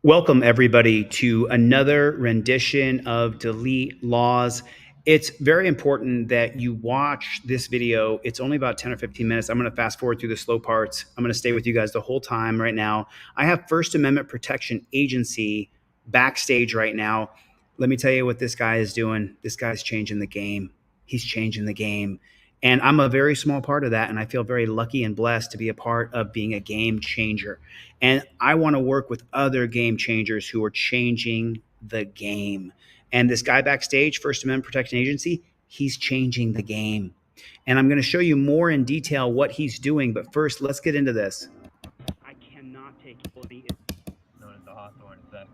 Welcome, everybody, to another rendition of Delete Laws. It's very important that you watch this video. It's only about 10 or 15 minutes. I'm going to fast forward through the slow parts. I'm going to stay with you guys the whole time right now. I have First Amendment Protection Agency backstage right now. Let me tell you what this guy is doing. This guy's changing the game. He's changing the game. And I'm a very small part of that. And I feel very lucky and blessed to be a part of being a game changer. And I want to work with other game changers who are changing the game. And this guy backstage, First Amendment Protection Agency, he's changing the game. And I'm going to show you more in detail what he's doing. But first, let's get into this. I cannot take equality. Known as the Hawthorne effect.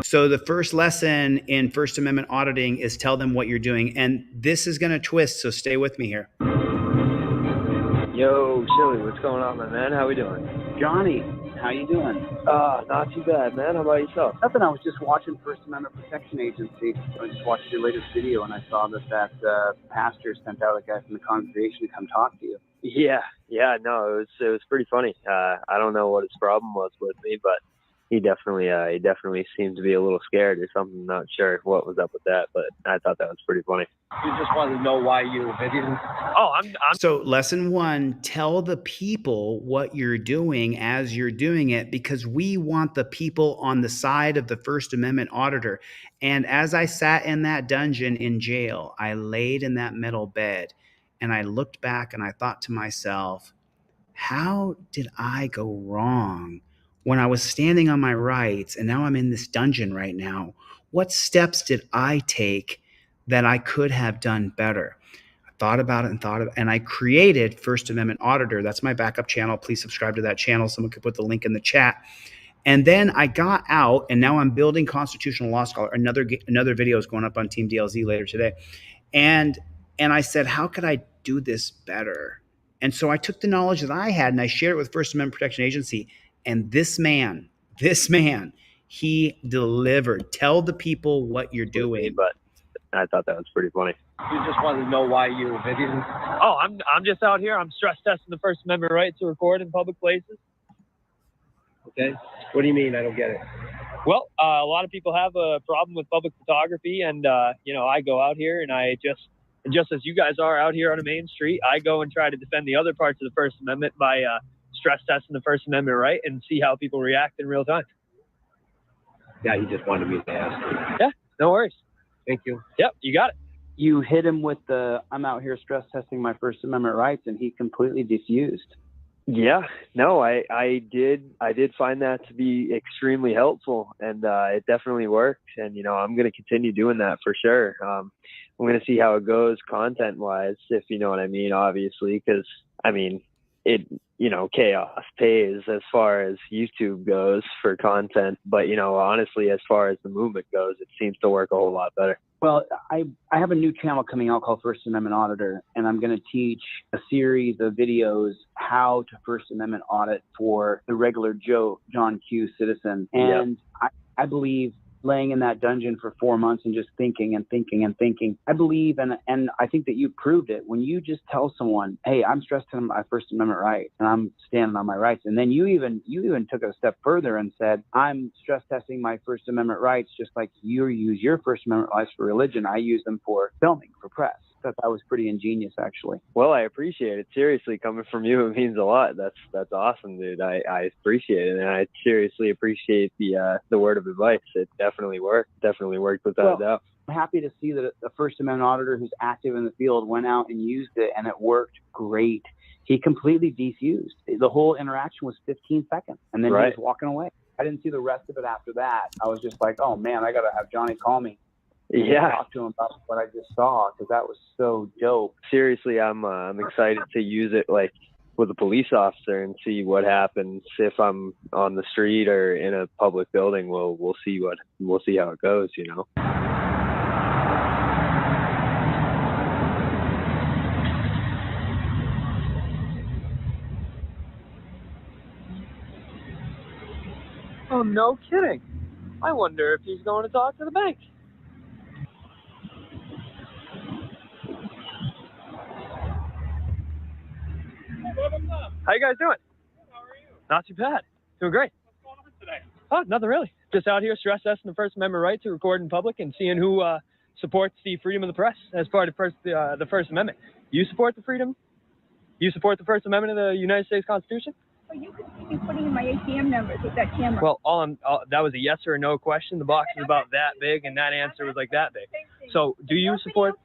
So the first lesson in First Amendment auditing is tell them what you're doing. And this is going to twist, so stay with me here. Yo, Chili, what's going on, my man? How we doing? Johnny, how you doing? Not too bad, man. How about yourself? Nothing. I was just watching First Amendment Protection Agency. I just watched your latest video, and I saw that pastor sent out a guy from the congregation to come talk to you. Yeah, no, it was pretty funny. I don't know what his problem was with me, but he definitely seemed to be a little scared or something. Not sure what was up with that, but I thought that was pretty funny. You just wanted to know why you were videoing? Oh, I'm So lesson one, tell the people what you're doing as you're doing it, because we want the people on the side of the First Amendment auditor. And as I sat in that dungeon in jail, I laid in that metal bed and I looked back and I thought to myself, how did I go wrong when I was standing on my rights and now I'm in this dungeon right now? What steps did I take that I could have done better? I thought about it and I created First Amendment Auditor. That's my backup channel. Please subscribe to that channel. Someone could put the link in the chat. And then I got out, and now I'm building Constitutional Law Scholar. Another video is going up on Team DLZ later today. And I said, how could I do this better? And so I took the knowledge that I had and I shared it with First Amendment Protection Agency. And this man, he delivered. Tell the people what you're doing. But I thought that was pretty funny. You just wanted to know why you were videoing? Oh, I'm just out here. I'm stress testing the First Amendment right to record in public places. Okay. What do you mean? I don't get it. Well, a lot of people have a problem with public photography, and I go out here and I just as you guys are out here on a main street, I go and try to defend the other parts of the First Amendment by stress testing the First Amendment right and see how people react in real time. Yeah, he just wanted me to ask you. Yeah, no worries. Thank you. Yep, you got it. You hit him with the, I'm out here stress testing my First Amendment rights, and he completely diffused. Yeah, no, I did find that to be extremely helpful, and it definitely worked. And I'm going to continue doing that for sure. I'm going to see how it goes content wise, if you know what I mean, obviously, because chaos pays as far as YouTube goes for content, but honestly, as far as the movement goes, it seems to work a whole lot better. Well, I have a new channel coming out called First Amendment Auditor, and I'm going to teach a series of videos how to First Amendment audit for the regular Joe John Q citizen. And yep. I believe laying in that dungeon for 4 months and just thinking and thinking and thinking, I believe, and I think that you proved it, when you just tell someone, hey, I'm stress testing my First Amendment rights and I'm standing on my rights. And then you even took it a step further and said, I'm stress testing my First Amendment rights, just like you use your First Amendment rights for religion. I use them for filming, for press. That was pretty ingenious, actually. Well, I appreciate it. Seriously, coming from you, it means a lot. That's awesome, dude. I appreciate it, and I seriously appreciate the word of advice. It definitely worked. Definitely worked without a doubt. I'm happy to see that a First Amendment auditor who's active in the field went out and used it, and it worked great. He completely defused. The whole interaction was 15 seconds, and then he was walking away. I didn't see the rest of it after that. I was just like, oh man, I got to have Johnny call me. Yeah, talk to him about what I just saw, because that was so dope. Seriously, I'm excited to use it like with a police officer and see what happens if I'm on the street or in a public building. We'll see how it goes. Oh, no kidding! I wonder if he's going to talk to the bank. How you guys doing? How are you? Not too bad. Doing great. What's going on today? Oh, nothing really. Just out here stress testing the First Amendment right to record in public and seeing who supports the freedom of the press as part of the First Amendment. You support the freedom? You support the First Amendment of the United States Constitution? Oh, you could be putting in my ATM numbers with that camera. Well, that was a yes or a no question. The box is about that big, and that answer was like that big. So, do you support?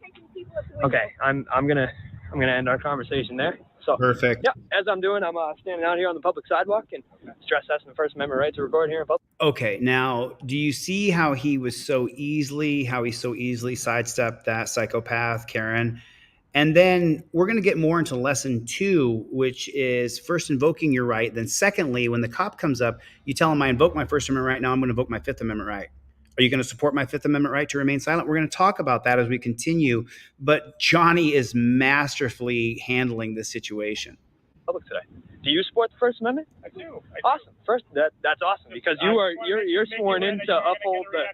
Okay, I'm gonna end our conversation there. So, Perfect. yeah, as I'm doing, I'm standing out here on the public sidewalk and stress testing the First Amendment right to record here in public. Okay, now do you see how he so easily sidestepped that psychopath, Karen? And then we're going to get more into lesson 2, which is first invoking your right. Then secondly, when the cop comes up, you tell him, I invoke my First Amendment right. Now I'm going to invoke my Fifth Amendment right. Are you going to support my Fifth Amendment right to remain silent? We're going to talk about that as we continue. But Johnny is masterfully handling this situation. Public today. Do you support the First Amendment? I do. Awesome. First, that's awesome because you're sworn in to uphold the.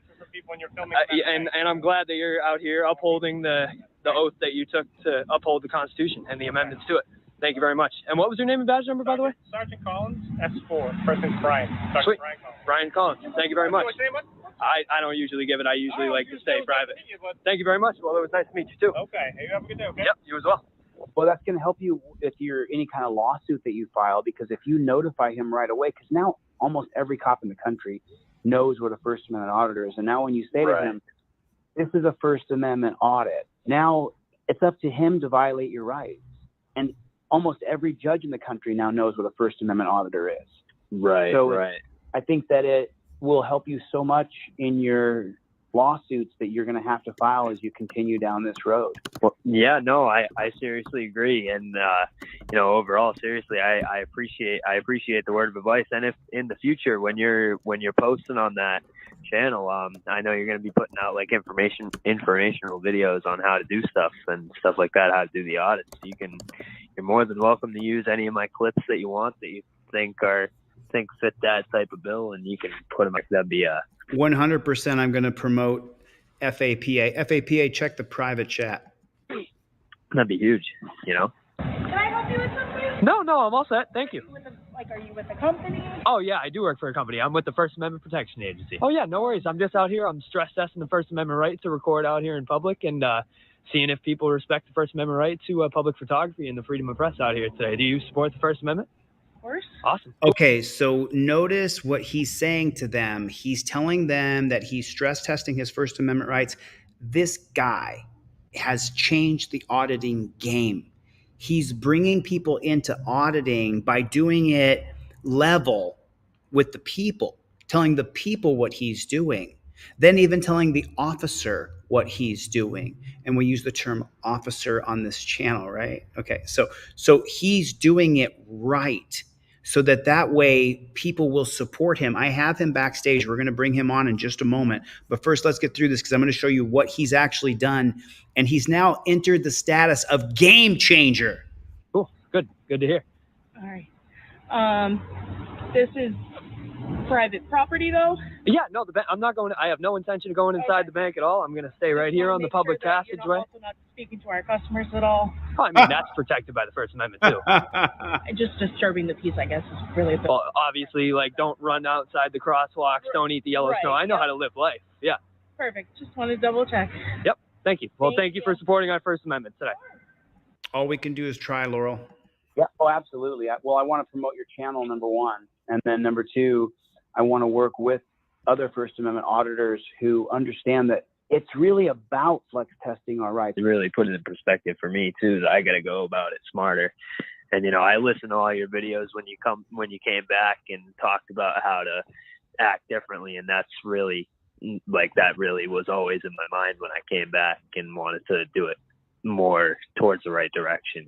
And I'm glad that you're out here upholding the oath that you took to uphold the Constitution and the amendments to it. Thank you very much. And what was your name and badge number, by the way? Sergeant Collins, S4. First name's Brian. Sweet. Brian Collins. Brian Collins. Thank you very much. I don't usually give it. I usually like to stay private. Thank you very much. Well, it was nice to meet you too. Okay. Hey, you have a good day. Okay. Yep. You as well. Well, that's going to help you if you're any kind of lawsuit that you file, because if you notify him right away, because now almost every cop in the country knows what a First Amendment auditor is. And now when you say to him, this is a First Amendment audit, now it's up to him to violate your rights. And almost every judge in the country now knows what a First Amendment auditor is. Right. So I think that it will help you so much in your lawsuits that you're going to have to file as you continue down this road. Well, yeah, no, I seriously agree. And, overall, seriously, I appreciate the word of advice. And if in the future, when you're posting on that channel, I know you're going to be putting out like informational videos on how to do stuff and stuff like that, how to do the audits. You're more than welcome to use any of my clips that you want that you think fit that type of bill, and you can put them. That'd be 100%. I'm going to promote FAPA. FAPA, check the private chat. That'd be huge. Can I help you with something? No, I'm all set. Thank you. Are you with a company? Oh yeah, I do work for a company. I'm with the First Amendment Protection Agency. Oh yeah, no worries. I'm just out here. I'm stress testing the First Amendment right to record out here in public and seeing if people respect the First Amendment right to public photography and the freedom of press out here today. Do you support the First Amendment? Awesome. Okay, so notice what he's saying to them. He's telling them that he's stress testing his First Amendment rights. This guy has changed the auditing game. He's bringing people into auditing by doing it level with the people, telling the people what he's doing, then even telling the officer what he's doing. And we use the term officer on this channel, right? Okay, so he's doing it right, so that way people will support him. I have him backstage. We're going to bring him on in just a moment. But first, let's get through this because I'm going to show you what he's actually done. And he's now entered the status of game changer. Cool. Good to hear. All right. This is private property, though? Yeah, no, I'm not going. I have no intention of going inside the bank at all. I'm going to stay right here on the public passageway. You're also not speaking to our customers at all? Oh, I mean, that's protected by the First Amendment, too. Just disturbing the peace, I guess, is really the... Well, obviously, don't run outside the crosswalks, don't eat the yellow snow. I know how to live life. Yeah. Perfect. Just wanted to double check. Yep. Thank you. Well, thank you for supporting our First Amendment today. All we can do is try, Laurel. Yeah, oh, absolutely. I want to promote your channel, number one. And then number two, I want to work with other First Amendment auditors who understand that it's really about flex testing our rights. It really put it in perspective for me too, that I got to go about it smarter. And, I listened to all your videos when you came back and talked about how to act differently. And that's really that really was always in my mind when I came back and wanted to do it more towards the right direction,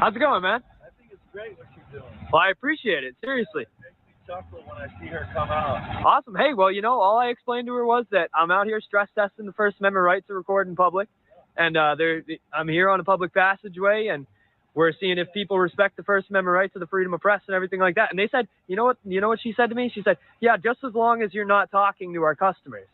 How's it going, man? I think it's great what you're doing. Well, I appreciate it. Seriously. It makes me chuckle when I see her come out. Awesome. Hey, well, all I explained to her was that I'm out here stress testing the First Amendment right to record in public. And I'm here on a public passageway, and we're seeing if people respect the First Amendment right to the freedom of press and everything like that. And they said, you know what she said to me? She said, yeah, just as long as you're not talking to our customers.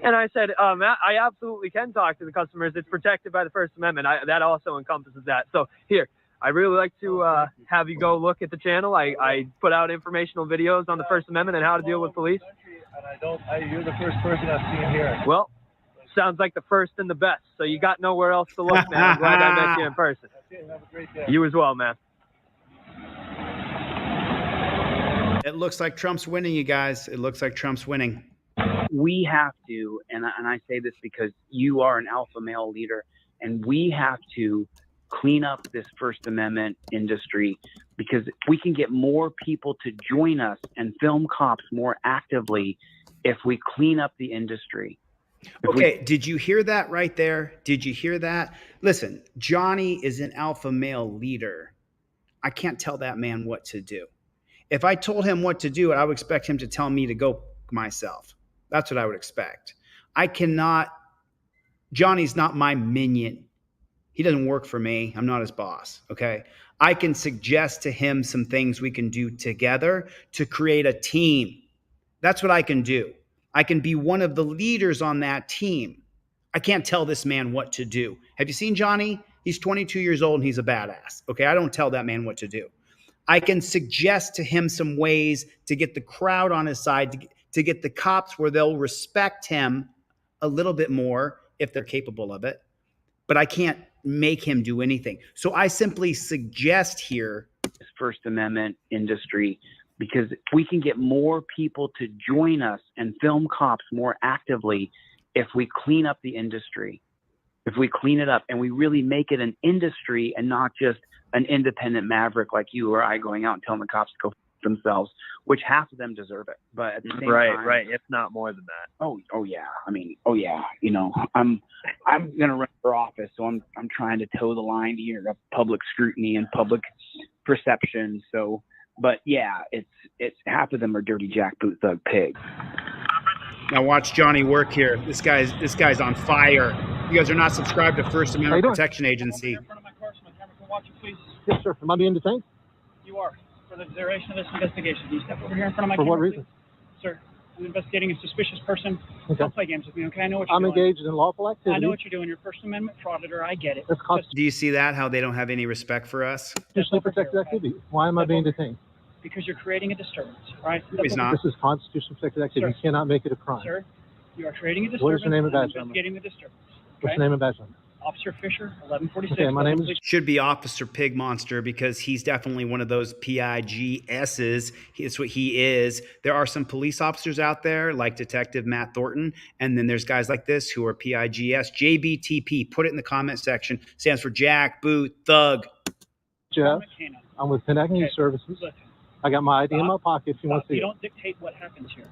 And I said, I absolutely can talk to the customers. It's protected by the First Amendment. That also encompasses that. So here, I'd really like to have you go look at the channel. I put out informational videos on the First Amendment and how to deal with police. And you're the first person I've seen here. Well, sounds like the first and the best. So you got nowhere else to look, man. I'm glad I met you in person. Okay, have a great day. You as well, man. It looks like Trump's winning, you guys. It looks like Trump's winning. We have to, and I say this because you are an alpha male leader, and we have to clean up this First Amendment industry, because we can get more people to join us and film cops more actively if we clean up the industry. Okay, did you hear that right there? Did you hear that? Listen, Johnny is an alpha male leader. I can't tell that man what to do. If I told him what to do, I would expect him to tell me to go myself. That's what I would expect. I cannot, Johnny's not my minion. He doesn't work for me. I'm not his boss, okay? I can suggest to him some things we can do together to create a team. That's what I can do. I can be one of the leaders on that team. I can't tell this man what to do. Have you seen Johnny? He's 22 years old and he's a badass, okay? I don't tell that man what to do. I can suggest to him some ways to get the crowd on his side, to get the cops where they'll respect him a little bit more if they're capable of it. But I can't make him do anything. So I simply suggest here this First Amendment industry, because we can get more people to join us and film cops more actively if we clean up the industry. If we clean it up and we really make it an industry and not just an independent maverick like you or I going out and telling the cops to go themselves, which half of them deserve it. But at the same time, right, if not more than that. Oh yeah. I mean, oh yeah. You know, I'm gonna run for office, so I'm trying to toe the line here of public scrutiny and public perception. So, but yeah, it's half of them are dirty jackboot thug pigs. Now watch Johnny work here. This guy's on fire. You guys are not subscribed to First Amendment Protection Agency. In front of my car, so my camera can watch you, please. Yes, sir. Am I being detained? You are. For the duration of this investigation, can you step over here in front of my For camera, what reason? please? Sir, I'm investigating a suspicious person. Okay. Don't play games with me, okay? I know what you're I'm doing. engaged in lawful activity. I know what you're doing. You're First Amendment auditor. I get it. That's Do you see that? How they don't have any respect for us? constitutionally protected activity. Why am I being detained? Because you're creating a disturbance, right? No, he's not. This is constitutionally protected activity. Sir. You cannot make it a crime. Sir, you are creating a disturbance. What is your name and I'm badge number? investigating the disturbance. What's Okay? the name and badge number? Officer Fisher, 1146. Okay, my name is- Should be Officer Pig Monster, because he's definitely one of those PIGSs. It's what he is. There are some police officers out there like Detective Matt Thornton, and then there's guys like this who are PIGS. JBTP, put it in the comment section. Stands for Jack, Boot, Thug. Jeff. McKenna. I'm with Connect News Okay. Services. Listen, I got my ID in my Stop. pocket if you want to see you it. don't dictate what happens here.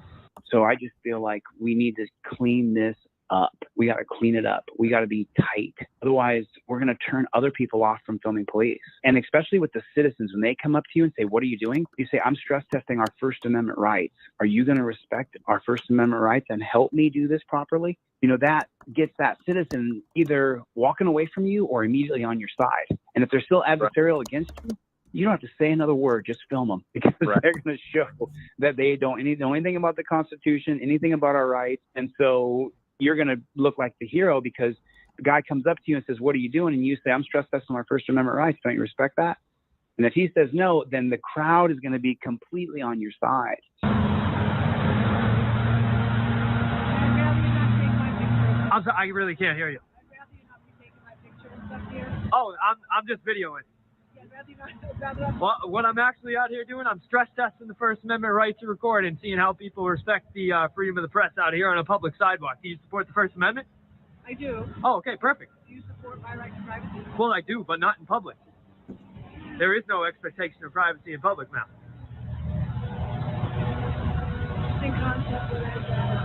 So I just feel like we need to clean this up. We got to clean it up. We got to be tight. Otherwise, we're going to turn other people off from filming police. And especially with the citizens, when they come up to you and say, "What are you doing?" You say, "I'm stress testing our First Amendment rights. Are you going to respect our First Amendment rights and help me do this properly?" You know, that gets that citizen either walking away from you or immediately on your side. And if they're still adversarial against you, you don't have to say another word. Just film them, because they're going to show that they don't know anything about the Constitution, anything about our rights. And so you're going to look like the hero, because the guy comes up to you and says, "What are you doing?" And you say, "I'm stress testing my First Amendment rights." Don't you respect that? And if he says no, then the crowd is going to be completely on your side. I'm sorry, I really can't hear you. Oh, I'm just videoing. Well, what I'm actually out here doing, I'm stress testing the First Amendment right to record and seeing how people respect the freedom of the press out here on a public sidewalk. Do you support the First Amendment? I do. Oh, okay, perfect. Do you support my right to privacy? Well, I do, but not in public. There is no expectation of privacy in public now. Interesting concept.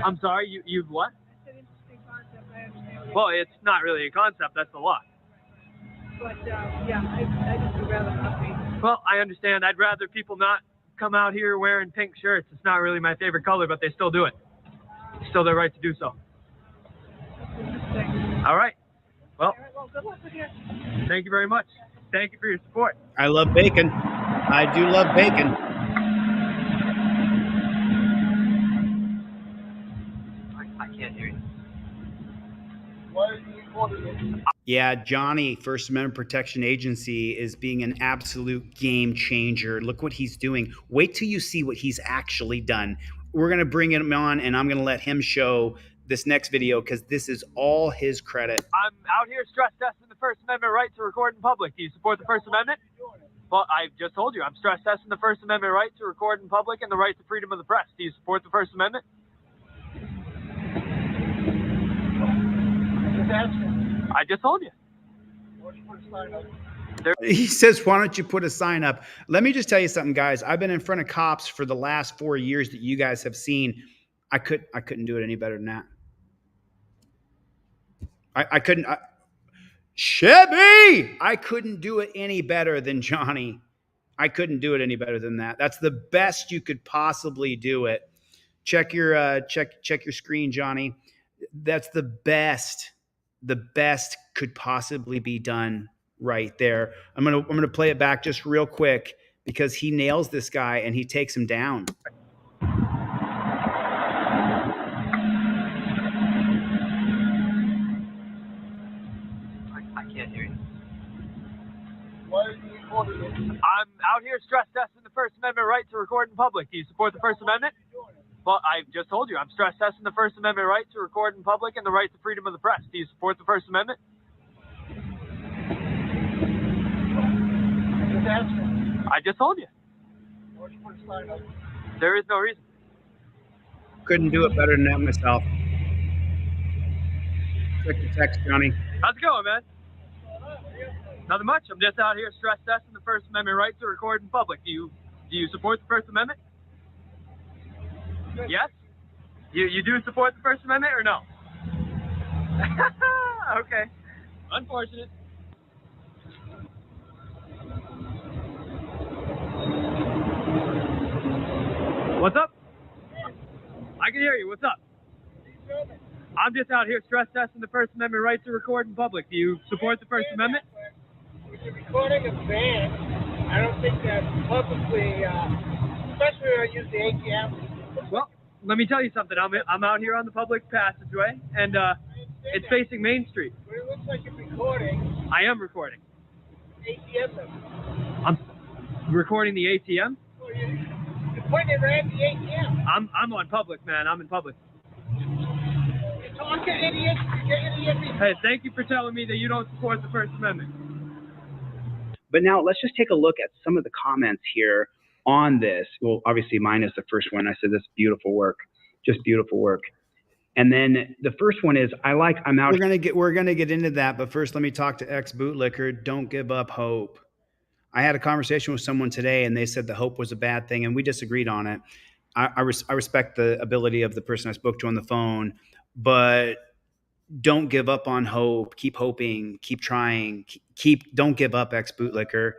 I'm sorry, you've what? I said interesting concept. I understand. Well, it's not really a concept, that's the law. But yeah, I just would rather not be. Well, I understand. I'd rather people not come out here wearing pink shirts. It's not really my favorite color, but they still do it. It's still their right to do so. Interesting. All right. Well, All right, well, good luck with your. thank you very much. Thank you for your support. I love bacon. I do love bacon. I can't hear you. Why are you recording it? Yeah, Johnny, First Amendment Protection Agency, is being an absolute game changer. Look what he's doing. Wait till you see what he's actually done. We're going to bring him on, and I'm going to let him show this next video because this is all his credit. I'm out here stress testing the First Amendment right to record in public. Do you support the First Amendment? Well, I just told you, I'm stress testing the First Amendment right to record in public and the right to freedom of the press. Do you support the First Amendment? I just told you. He says, why don't you put a sign up? Let me just tell you something, guys. I've been in front of cops for the last 4 years that you guys have seen. I couldn't do it any better than that. I couldn't. Chevy! I couldn't do it any better than Johnny. I couldn't do it any better than that. That's the best you could possibly do it. Check your check your screen, Johnny. That's the best could possibly be done right there. I'm gonna play it back just real quick because he nails this guy and he takes him down. I can't hear you. I'm out here stress testing the First Amendment right to record in public. Do you support the First Amendment? Well, I just told you, I'm stress testing the First Amendment right to record in public and the right to freedom of the press. Do you support the First Amendment? I just told you. There is no reason. Couldn't do it better than that myself. Check the text, Johnny. How's it going, man? Nothing much. I'm just out here stress testing the First Amendment right to record in public. Do you support the First Amendment? Yes? You do support the First Amendment or no? Okay. Unfortunate. What's up? I can hear you. What's up? I'm just out here stress testing the First Amendment right to record in public. Do you support the First Amendment? With the recording of banned, I don't think that's publicly, especially when I use the ATM. Well, let me tell you something. I'm out here on the public passageway, and it's facing Main Street. But it looks like you're recording I am recording. ATM. I'm recording the ATM. Well, you're putting it right at the ATM. I'm on public, man. I'm in public. You're talking idiot. You're idiot. Hey, thank you for telling me that you don't support the First Amendment. But now let's just take a look at some of the comments here on this. Well, obviously mine is the first one. I said, this beautiful work, just beautiful work. And then the first one is, I'm out. We're gonna get into that, but first let me talk to ex bootlicker. Don't give up hope. I had a conversation with someone today, and they said the hope was a bad thing, and we disagreed on it. I respect the ability of the person I spoke to on the phone, but don't give up on hope. Keep hoping. Keep trying. Don't give up, ex bootlicker.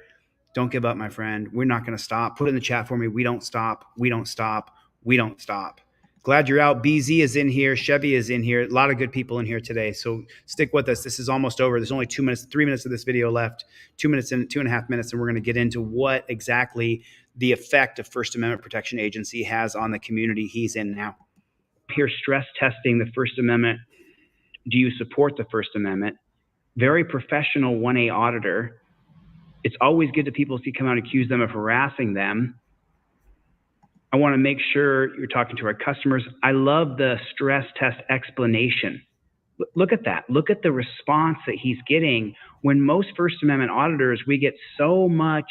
Don't give up, my friend. We're not going to stop. Put it in the chat for me. We don't stop. We don't stop. We don't stop. Glad you're out. BZ is in here. Chevy is in here. A lot of good people in here today. So stick with us. This is almost over. There's only 2 minutes, 3 minutes of this video left. 2 minutes and 2.5 minutes, and we're going to get into what exactly the effect of First Amendment Protection Agency has on the community he's in now. Here, stress testing the First Amendment. Do you support the First Amendment? Very professional 1A auditor. It's always good to people if you come out and accuse them of harassing them. I want to make sure you're talking to our customers. I love the stress test explanation. Look at that. Look at the response that he's getting. When most First Amendment auditors, we get so much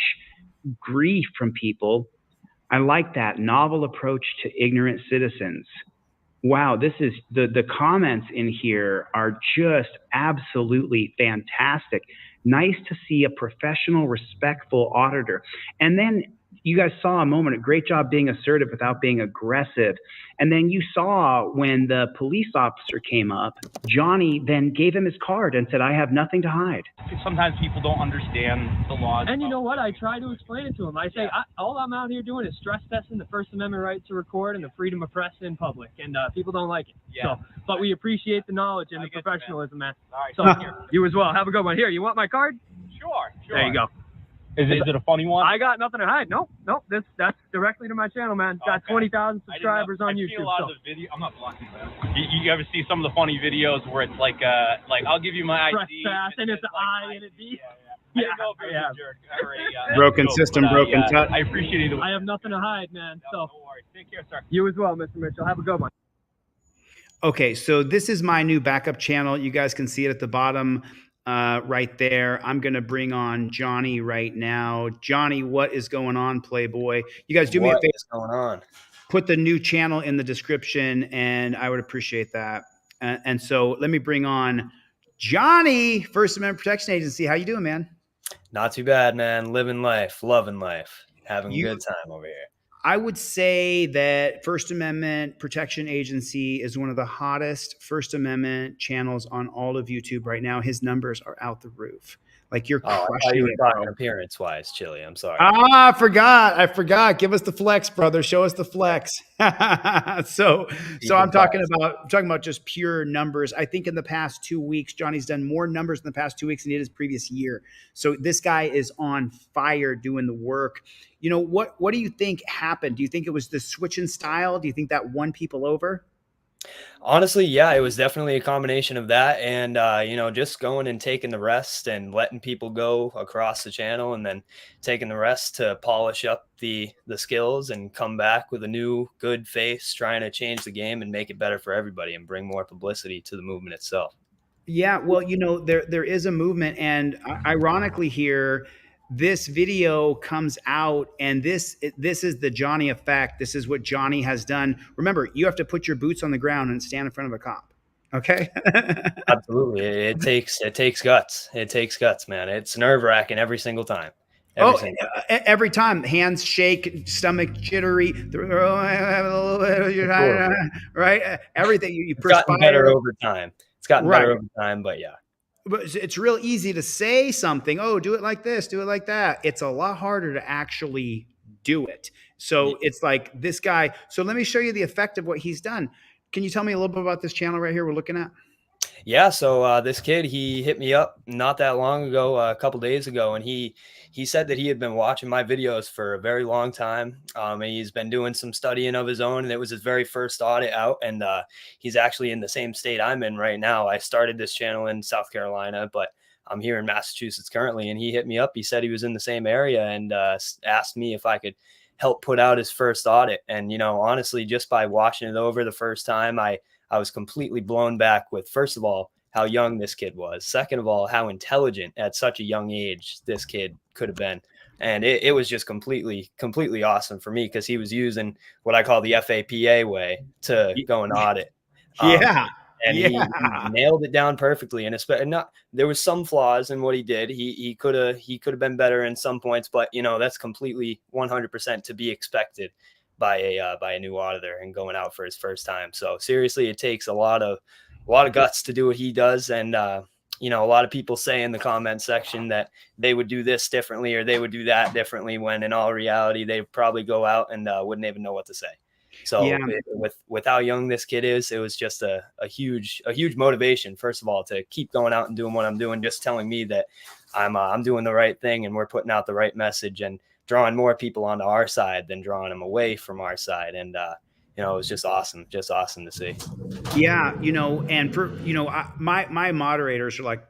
grief from people. I like that novel approach to ignorant citizens. Wow, this is the comments in here are just absolutely fantastic. Nice to see a professional, respectful auditor. And then you guys saw a moment, a great job being assertive without being aggressive. And then you saw when the police officer came up, Johnny then gave him his card and said, I have nothing to hide. Sometimes people don't understand the laws. And you know what? I try to explain it to them. I say, all I'm out here doing is stress testing the First Amendment right to record and the freedom of press in public. And people don't like it. Yeah. So, but we appreciate the knowledge and the professionalism, man. All right. So you as well. Have a good one. Here, you want my card? Sure. There you go. Is it a funny one? I got nothing to hide. Nope. That's directly to my channel, man. Got 20,000 subscribers on YouTube. I've seen a lot of the video. I'm not blocking that. You ever see some of the funny videos where it's like I'll give you my Press ID. pass and it's I and it's D. Yeah. I didn't know if it was a jerk or a Broken joke, system, but, broken touch. I appreciate it. I have nothing to hide, man. No worries. Take care, sir. You as well, Mr. Mitchell. Have a good one. Okay, so this is my new backup channel. You guys can see it at the bottom right there. I'm going to bring on Johnny right now. Johnny, what is going on, Playboy? You guys do me a favor. What is going on? Put the new channel in the description, and I would appreciate that. And so let me bring on Johnny, First Amendment Protection Agency. How you doing, man? Not too bad, man. Living life, loving life, having a good time over here. I would say that First Amendment Protection Agency is one of the hottest First Amendment channels on all of YouTube right now. His numbers are out the roof. Like you're I crushing thought you were it, talking bro. appearance-wise, Chili. I'm sorry. I forgot. Give us the flex, brother. Show us the flex. So I'm talking about just pure numbers. I think in the past 2 weeks, Johnny's done more numbers in the past 2 weeks than he did his previous year. So this guy is on fire doing the work. You know, what do you think happened? Do you think it was the switch in style? Do you think that won people over? Honestly, yeah, it was definitely a combination of that and, just going and taking the rest and letting people go across the channel and then taking the rest to polish up the skills and come back with a new good face, trying to change the game and make it better for everybody and bring more publicity to the movement itself. Yeah, well, there is a movement, and ironically here, this video comes out, and this is the Johnny effect. This is what Johnny has done. Remember, you have to put your boots on the ground and stand in front of a cop. Okay. Absolutely. It takes guts. It takes guts, man. It's nerve-wracking every single time. Every time, hands shake, stomach jittery, right? Everything you perspire. It's gotten better over time. Better over time, but yeah. But it's real easy to say something. Oh, do it like this, do it like that. It's a lot harder to actually do it. So it's like this guy. So let me show you the effect of what he's done. Can you tell me a little bit about this channel right here we're looking at? Yeah, so this kid, he hit me up not that long ago, a couple days ago, and he said that he had been watching my videos for a very long time. And he's been doing some studying of his own, and it was his very first audit out. And he's actually in the same state I'm in right now. I started this channel in South Carolina, but I'm here in Massachusetts currently. And he hit me up. He said he was in the same area and asked me if I could help put out his first audit. And, honestly, just by watching it over the first time, I was completely blown back with, first of all, how young this kid was. Second of all, how intelligent at such a young age this kid could have been. And it was just completely awesome for me because he was using what I call the FAPA way to go and audit. He nailed it down perfectly. And there was some flaws in what he did. He could have been better in some points, but that's completely 100% to be expected by a new auditor and going out for his first time. So seriously, it takes a lot of guts to do what he does. And, a lot of people say in the comment section that they would do this differently or they would do that differently, when in all reality, they probably go out and wouldn't even know what to say. So with how young this kid is, it was just a huge motivation, first of all, to keep going out and doing what I'm doing, just telling me that I'm doing the right thing and we're putting out the right message and drawing more people onto our side than drawing them away from our side. And, it was just awesome to see. Yeah. And for, my moderators are like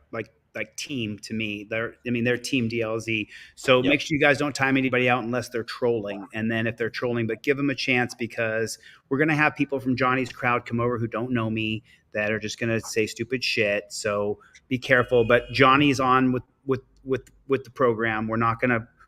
team to me. They're team DLZ. So make sure you guys don't time anybody out unless they're trolling. And then if they're trolling, but give them a chance, because we're going to have people from Johnny's crowd come over who don't know me that are just going to say stupid shit. So be careful. But Johnny's on with the program.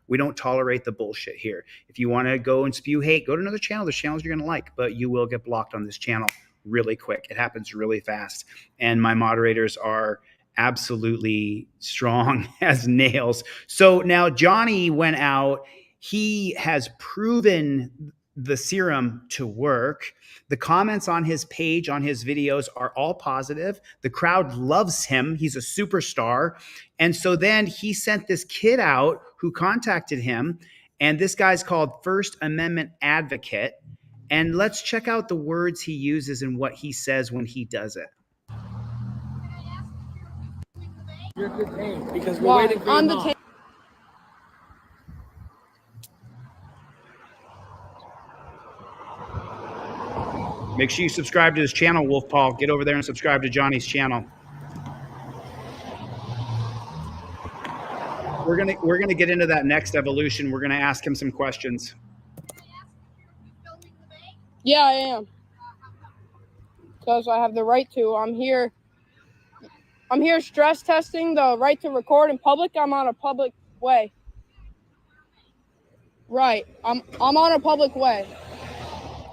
We don't tolerate the bullshit here. If you want to go and spew hate, go to another channel. There's channels you're going to like, but you will get blocked on this channel really quick. It happens really fast. And my moderators are absolutely strong as nails. So now Johnny went out. He has proven the serum to work. The comments on his page, on his videos, are all positive. The crowd loves him. He's a superstar. And so then he sent this kid out who contacted him. And this guy's called First Amendment Advocate. And let's check out the words he uses and what he says when he does it. Because we're waiting for your mom. Make sure you subscribe to his channel, Wolf Paul. Get over there and subscribe to Johnny's channel. We're gonna get into that next evolution. We're gonna ask him some questions. Yeah, I am. Because I have the right to. I'm here stress testing the right to record in public. I'm on a public way. Right. I'm on a public way.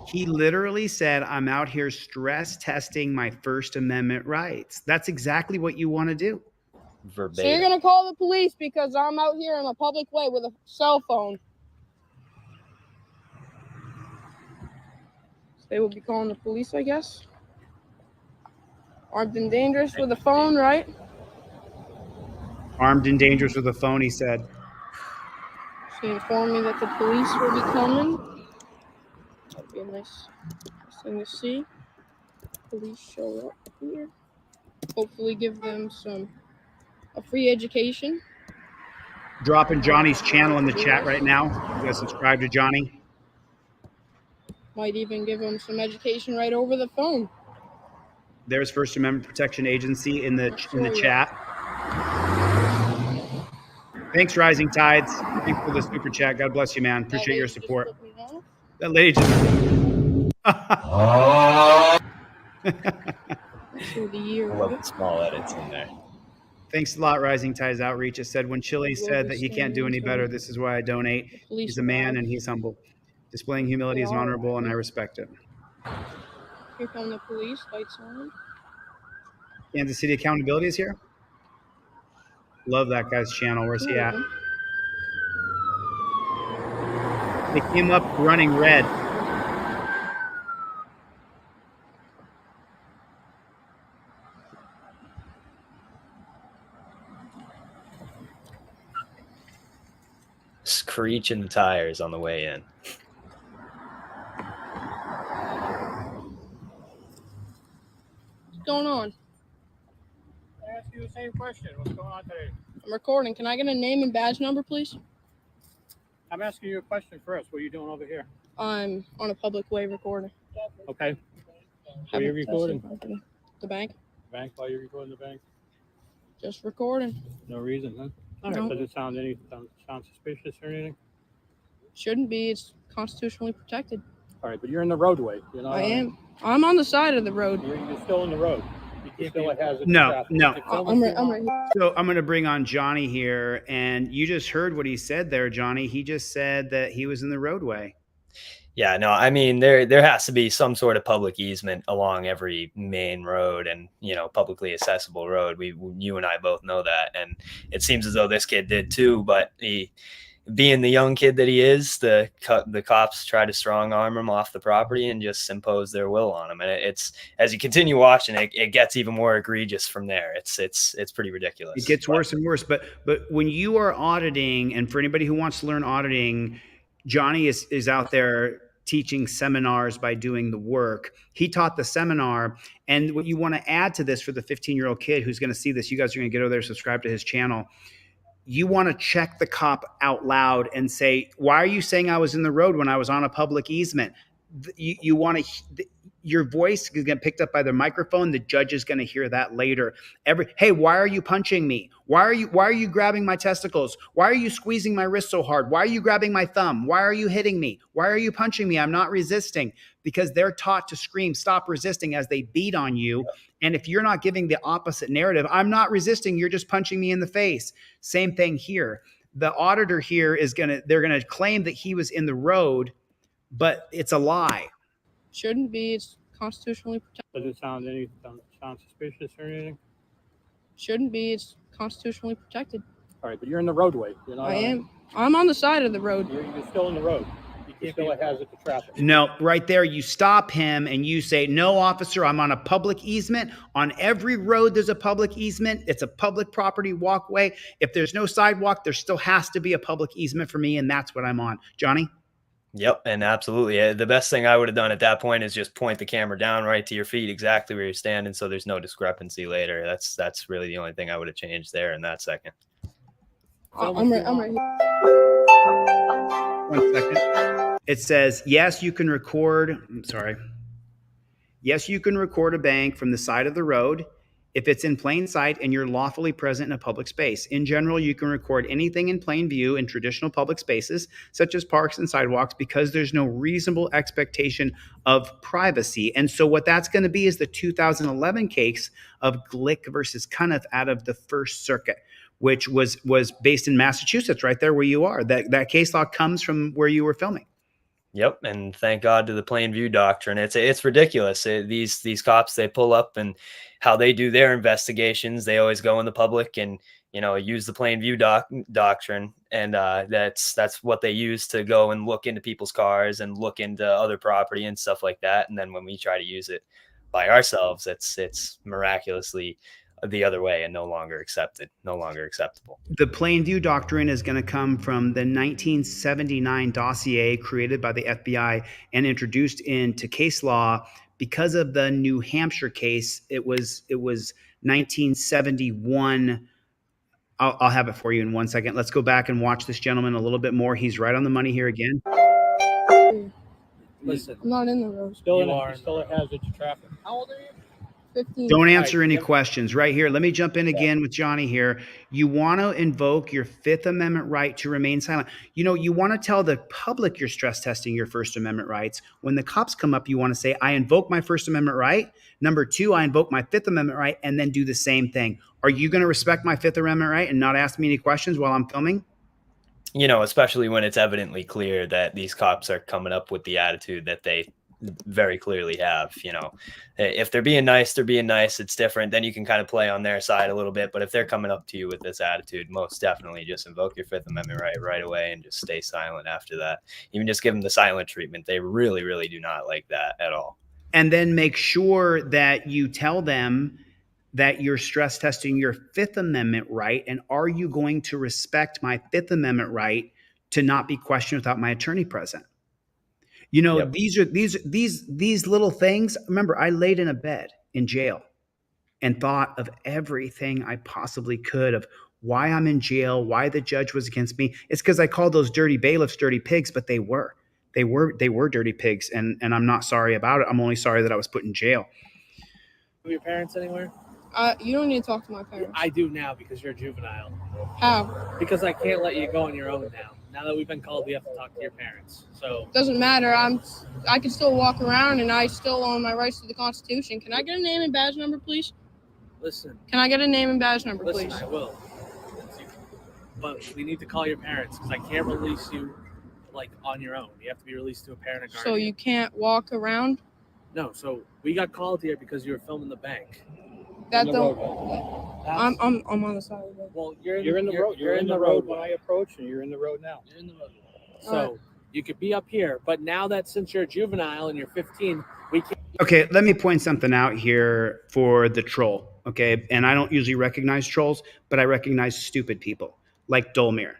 He literally said, I'm out here stress testing my First Amendment rights. That's exactly what you want to do. Verbatim. So you're going to call the police because I'm out here in a public way with a cell phone. So they will be calling the police, I guess. Armed and dangerous with a phone, right? Armed and dangerous with a phone, he said. She informed me that the police will be coming. That'd be a nice thing to see. Police show up here. Hopefully give them a free education. Dropping Johnny's channel in the chat right now. You guys subscribe to Johnny. Might even give them some education right over the phone. There's First Amendment Protection Agency in the chat. Thanks, Rising Tides. Thanks for the super chat. God bless you, man. Appreciate your support. That lady just. I love the small edits in there. Thanks a lot, Rising Tides Outreach. It said, when Chile said that he can't do any better, this is why I donate. He's a man and he's humble. Displaying humility is honorable, and I respect it. Here come the police, lights on. Kansas City Accountability is here. Love that guy's channel. Where's he at? They came up running red. Screeching the tires on the way in. What's going on? I ask you the same question. What's going on today? I'm recording. Can I get a name and badge number, please? I'm asking you a question first. What are you doing over here? I'm on a public way recording. Okay. Where are you recording? The bank. Bank? Why are you recording the bank? Just recording. No reason, huh? All right. No. Does it sound suspicious or anything? Shouldn't be. It's constitutionally protected. All right, but you're in the roadway. You know. I am. I'm on the side of the road. You're still in the road. You still has it. No. I'm right. So I'm going to bring on Johnny here, and you just heard what he said there, Johnny. He just said that he was in the roadway. Yeah, no, I mean, there has to be some sort of public easement along every main road and, publicly accessible road. You and I both know that. And it seems as though this kid did too, but being the young kid that he is, the cops try to strong arm him off the property and just impose their will on him. And it's, as you continue watching it gets even more egregious from there. It's pretty ridiculous. It gets worse and worse. But when you are auditing, and for anybody who wants to learn auditing, Johnny is out there teaching seminars by doing the work. He taught the seminar. And what you want to add to this for the 15-year-old kid who's going to see this, you guys are going to get over there, subscribe to his channel. You want to check the cop out loud and say, why are you saying I was in the road when I was on a public easement? You want to, your voice is get picked up by the microphone. The judge is going to hear that later. Hey, why are you punching me? Why are you grabbing my testicles? Why are you squeezing my wrist so hard? Why are you grabbing my thumb? Why are you hitting me? Why are you punching me? I'm not resisting. Because they're taught to scream, stop resisting, as they beat on you. And if you're not giving the opposite narrative, I'm not resisting, you're just punching me in the face. Same thing here. The auditor here they're going to claim that he was in the road, but it's a lie. Shouldn't be. It's constitutionally protected. Does it sound suspicious or anything? Shouldn't be. It's constitutionally protected. All right, but you're in the roadway. You know. I am. I'm on the side of the road. You're still in the road. You still has it to traffic. No, right there, you stop him and you say, no, officer, I'm on a public easement. On every road, there's a public easement. It's a public property walkway. If there's no sidewalk, there still has to be a public easement for me, and that's what I'm on. Johnny? Yep, and absolutely. The best thing I would have done at that point is just point the camera down right to your feet, exactly where you're standing, so there's no discrepancy later. That's really the only thing I would have changed there in that second. I'm right. 1 second. It says, yes, you can record. I'm sorry. Yes, you can record a bank from the side of the road if it's in plain sight and you're lawfully present in a public space. In general, you can record anything in plain view in traditional public spaces, such as parks and sidewalks, because there's no reasonable expectation of privacy. And so, what that's going to be is the 2011 case of Glick versus Cuniff out of the First Circuit, which was based in Massachusetts, right there where you are. That case law comes from where you were filming. Yep, and thank God to the plain view doctrine. It's ridiculous. These cops, they pull up, and how they do their investigations, they always go in the public and use the plain view doctrine, and that's what they use to go and look into people's cars and look into other property and stuff like that. And then when we try to use it by ourselves, it's miraculously the other way and no longer accepted, no longer acceptable. The plain view doctrine is going to come from the 1979 dossier created by the FBI and introduced into case law because of the New Hampshire case. It was 1971. I'll have it for you in 1 second. Let's go back and watch this gentleman a little bit more. He's right on the money here again. Listen, I'm not in the road. still a hazard to traffic. How old are you? 15. Don't answer any questions right here. Let me jump in again with Johnny here. You want to invoke your Fifth Amendment right to remain silent. You want to tell the public you're stress testing your First Amendment rights. When the cops come up, you want to say, I invoke my First Amendment right. Number two, I invoke my Fifth Amendment right, and then do the same thing. Are you going to respect my Fifth Amendment right and not ask me any questions while I'm filming? Especially when it's evidently clear that these cops are coming up with the attitude that they very clearly have. If they're being nice, it's different. Then you can kind of play on their side a little bit. But if they're coming up to you with this attitude, most definitely just invoke your Fifth Amendment right away and just stay silent after that. Even just give them the silent treatment. They really, really do not like that at all. And then make sure that you tell them that you're stress testing your Fifth Amendment right. And are you going to respect my Fifth Amendment right to not be questioned without my attorney present? Yep. These little things. Remember, I laid in a bed in jail and thought of everything I possibly could of why I'm in jail, why the judge was against me. It's because I called those dirty bailiffs dirty pigs, but they were dirty pigs, and I'm not sorry about it. I'm only sorry that I was put in jail. Your parents anywhere? You don't need to talk to my parents. I do now because you're a juvenile. How? Because I can't let you go on your own now. Now that we've been called, we have to talk to your parents. So doesn't matter. I can still walk around, and I still own my rights to the Constitution. Can I get a name and badge number, please? Listen. Can I get a name and badge number, please? Listen, I will. But we need to call your parents because I can't release you on your own. You have to be released to a parent or guardian. So you can't walk around? No. So we got called here because you were filming the bank. That don't. I'm on the side of the road. Well, you're in the road. You're in the road when I approached, and you're in the road now. You're in the road. So you could be up here, but now that since you're a juvenile and you're 15, we can't. Okay, let me point something out here for the troll. Okay, and I don't usually recognize trolls, but I recognize stupid people like Dolmir.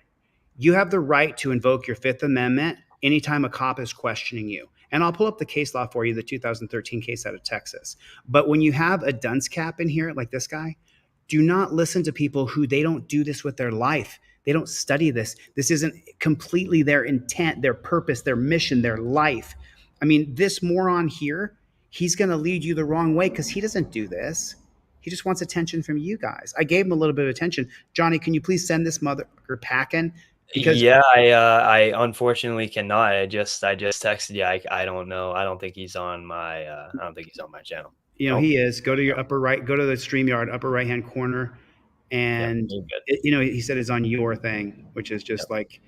You have the right to invoke your Fifth Amendment anytime a cop is questioning you. And I'll pull up the case law for you, the 2013 case out of Texas. But when you have a dunce cap in here, like this guy, do not listen to people who they don't do this with their life. They don't study this. This isn't completely their intent, their purpose, their mission, their life. I mean, this moron here, he's going to lead you the wrong way because he doesn't do this. He just wants attention from you guys. I gave him a little bit of attention. Johnny, can you please send this motherfucker packing? Because I unfortunately cannot. I just texted you. I don't know. I don't think he's on my channel. He is. Go to your upper right. Go to the StreamYard upper right hand corner, and he said it's on your thing, which is just like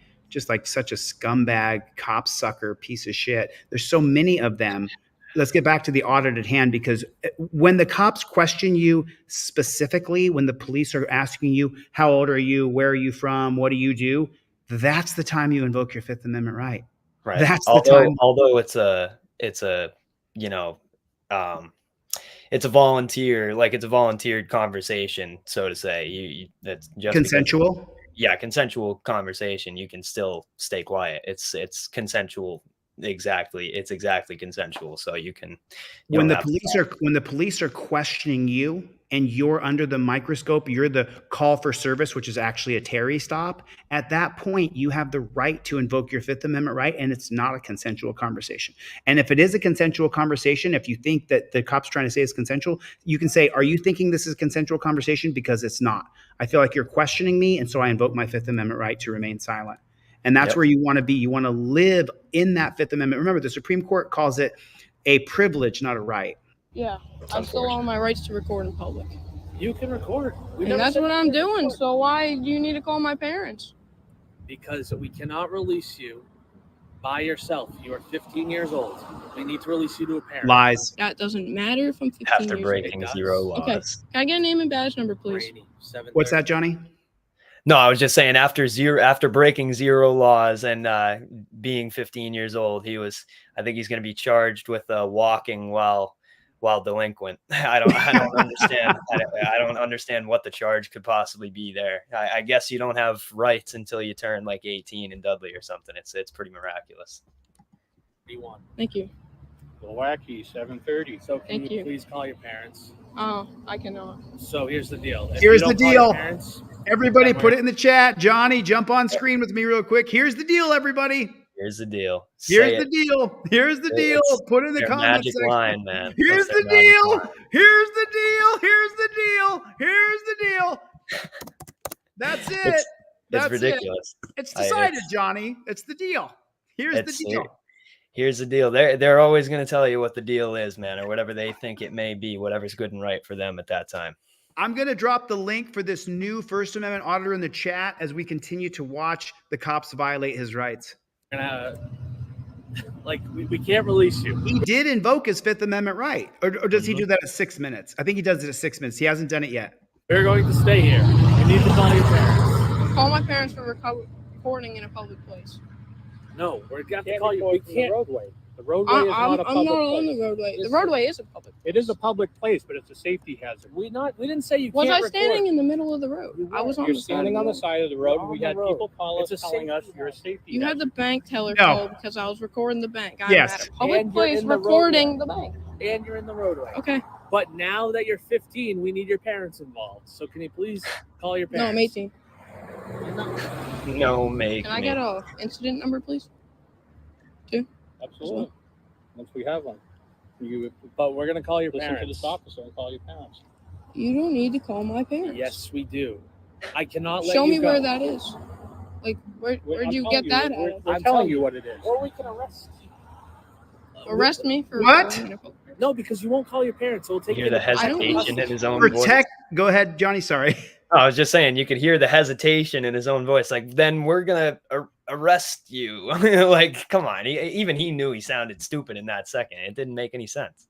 such a scumbag, cop sucker, piece of shit. There's so many of them. Let's get back to the audit at hand, because when the cops question you specifically, when the police are asking you, how old are you? Where are you from? What do you do? That's the time you invoke your Fifth Amendment right. Right. That's the time. Although it's a volunteered conversation, so to say. That's just consensual. Consensual conversation. You can still stay quiet. It's consensual exactly. It's exactly consensual. So you When don't the have to police are when the police are questioning you and you're under the microscope, you're the call for service, which is actually a Terry stop. At that point, you have the right to invoke your Fifth Amendment right, and it's not a consensual conversation. And if it is a consensual conversation, if you think that the cop's trying to say it's consensual, you can say, "Are you thinking this is a consensual conversation?" Because it's not. I feel like you're questioning me, and so I invoke my Fifth Amendment right to remain silent. And that's Yep. where you want to be. You want to live in that Fifth Amendment. Remember, the Supreme Court calls it a privilege, not a right. Yeah, I still own my rights to record in public. You can record. And that's what I'm doing. So why do you need to call my parents? Because we cannot release you by yourself. You are 15 years old. We need to release you to a parent. Lies. That doesn't matter if I'm 15 After years breaking It zero does. laws. old. Okay, can I get a name and badge number, please? Rainy, 7:30. What's that, Johnny? No, I was just saying after breaking zero laws and being 15 years old, I think he's going to be charged with walking while delinquent. I don't understand. I don't understand what the charge could possibly be there. I guess you don't have rights until you turn like 18 in Dudley or something. It's pretty miraculous. Thank you. Milwaukee, 7:30. So can Thank you you. please call your parents? Oh, I cannot. So here's the deal. If Here's you the don't call deal. your parents, Everybody then put we're- it in the chat. Johnny, jump on screen with me real quick. Here's the deal, everybody. Here's the deal. Here's Say the it. deal. Here's the deal. It's Put it in the their comments magic section. line, man. Here's It's their the magic deal. line. Here's the deal. Here's the deal. Here's the deal. That's it. It's That's ridiculous. it. It's decided, Johnny. It's the deal. Here's the deal. Here's the deal. They're always going to tell you what the deal is, man, or whatever they think it may be, whatever's good and right for them at that time. I'm going to drop the link for this new First Amendment auditor in the chat as we continue to watch the cops violate his rights. We can't release you. He did invoke his Fifth Amendment right. Or does he do that at 6 minutes? I think he does it at 6 minutes. He hasn't done it yet. We're going to stay here. You need to call your parents. Call my parents for recording in a public place. No, we're going to call you. We can't. The roadway. The roadway is not a public I'm not place. on the roadway. The roadway is a public place. It is a public place, but it's a safety hazard. We didn't say you Was can't I standing in the middle of the road? I was on You're the standing on the side of the road. You're We on the had road. people call us It's a telling us safety you're a hazard. safety You had hazard. the bank teller No. call because I was recording the bank. I'm Yes. at a public And you're place in the recording the roadway. bank. And you're in the roadway. Okay. But now that you're 15, we need your parents involved. So can you please call your No, parents? I'm 18. No, make Can I me. get a incident number, please? Absolutely. Once we have one. You But we're going to call your listen parents. to this officer and call your parents. You don't need to call my parents. Yes, we do. I cannot let Show you me go. where that is. Like, where'd you get that We're at? I'm telling telling you what it is. Or we can arrest you. Arrest me for What? recording in a public place. No, because you won't call your parents. So we'll take Hear you the to hesitation in his own voice. Protect. Go ahead, Johnny. Sorry. I was just saying, you could hear the hesitation in his own voice. Like, then we're gonna arrest you. Like, come on. Even he knew he sounded stupid in that second. It didn't make any sense.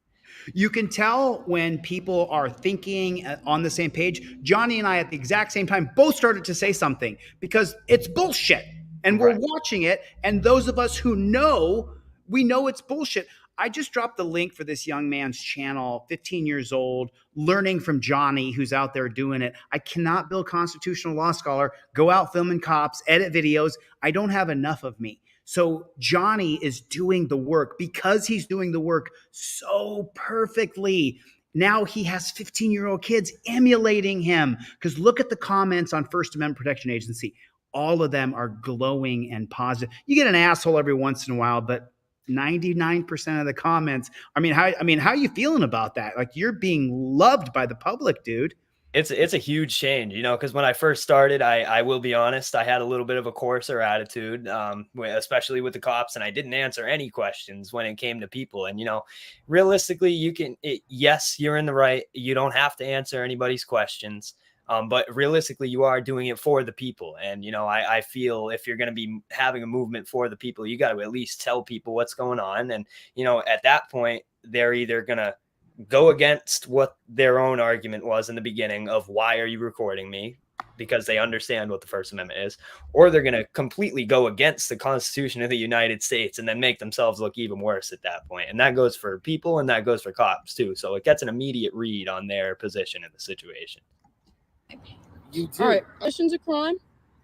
You can tell when people are thinking on the same page. Johnny and I, at the exact same time, both started to say something because it's bullshit. And we're Right. watching it. And those of us who know, we know it's bullshit. I just dropped the link for this young man's channel, 15 years old, learning from Johnny, who's out there doing it. I cannot be a constitutional law scholar, go out filming cops, edit videos. I don't have enough of me. So Johnny is doing the work because he's doing the work so perfectly. Now he has 15-year-old kids emulating him. Because look at the comments on First Amendment Protection Agency. All of them are glowing and positive. You get an asshole every once in a while, but 99% of the comments. How are you feeling about that? Like, you're being loved by the public, dude. It's a huge change, because when I first started, I will be honest, I had a little bit of a coarser attitude, especially with the cops, and I didn't answer any questions when it came to people. And, realistically, yes, you're in the right. You don't have to answer anybody's questions. But realistically, you are doing it for the people. And, I feel if you're going to be having a movement for the people, you got to at least tell people what's going on. And, at that point, they're either going to go against what their own argument was in the beginning of why are you recording me, because they understand what the First Amendment is, or they're going to completely go against the Constitution of the United States and then make themselves look even worse at that point. And that goes for people and that goes for cops too. So it gets an immediate read on their position in the situation. You do. All right, omission's a crime.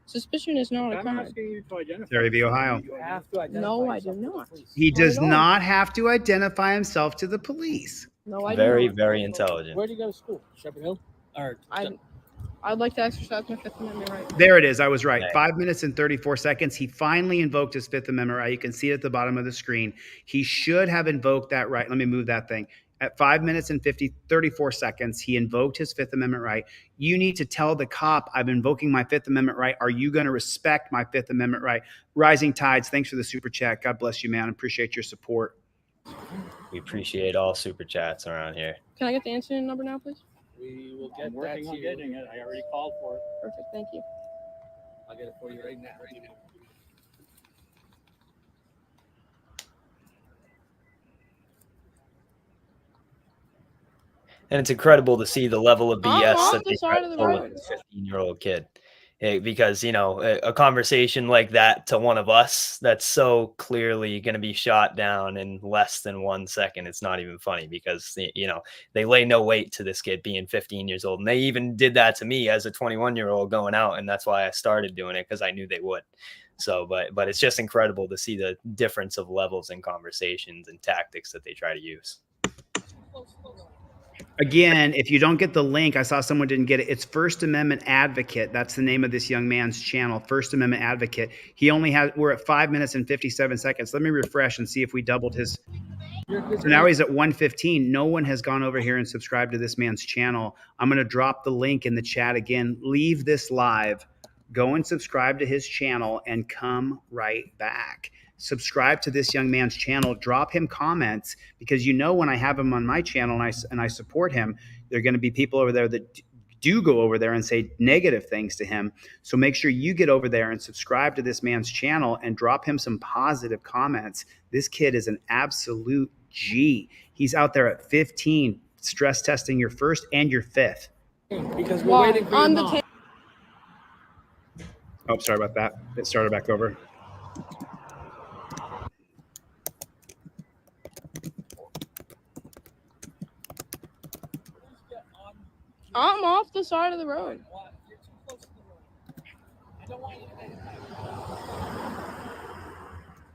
Suspicion is not a I'm crime. asking you to identify. Area V, Ohio. You have to identify No, I yourself do to the not. police. He Not does at all. not have to identify himself to the police. No, I do Very, not. very intelligent. Where do you go to school? Shepherd Hill? Or I'd like to exercise my Fifth Amendment right. There it is. I was right. Okay. 5 minutes and 34 seconds. He finally invoked his Fifth Amendment right. You can see it at the bottom of the screen. He should have invoked that right. Let me move that thing. At 5 minutes and 34 seconds, he invoked his Fifth Amendment right. You need to tell the cop, I'm invoking my Fifth Amendment right. Are you going to respect my Fifth Amendment right? Rising Tides, thanks for the super chat. God bless you, man. Appreciate your support. We appreciate all super chats around here. Can I get the incident number now, please? we will get I'm working that on to getting you. it. I already called for it. Perfect. Thank you. I'll get it for you right now. And it's incredible to see the level of BS off that the they side try of to the pull road. with a 15-year-old kid. Because, you know, a conversation like that to one of us that's so clearly going to be shot down in less than 1 second. It's not even funny because, you know, they lay no weight to this kid being 15 years old. And they even did that to me as a 21-year-old going out. And that's why I started doing it, because I knew they would. So, but it's just incredible to see the difference of levels in conversations and tactics that they try to use. Again, if you don't get the link, I saw someone didn't get it. It's First Amendment Advocate. That's the name of this young man's channel, First Amendment Advocate. He only has, we're at 5 minutes and 57 seconds. Let me refresh and see if we doubled his. So now he's at 115. No one has gone over here and subscribed to this man's channel. I'm going to drop the link in the chat again. Leave this live. Go and subscribe to his channel and come right back. Subscribe to this young man's channel, drop him comments, because you know when I have him on my channel and I support him, there are going to be people over there that do go over there and say negative things to him. So make sure you get over there and subscribe to this man's channel and drop him some positive comments. This kid is an absolute G. He's out there at 15, stress testing your first and your fifth. Because we're waiting for on your the mom. Oh, sorry about that. It started back over. I'm off the side of the road.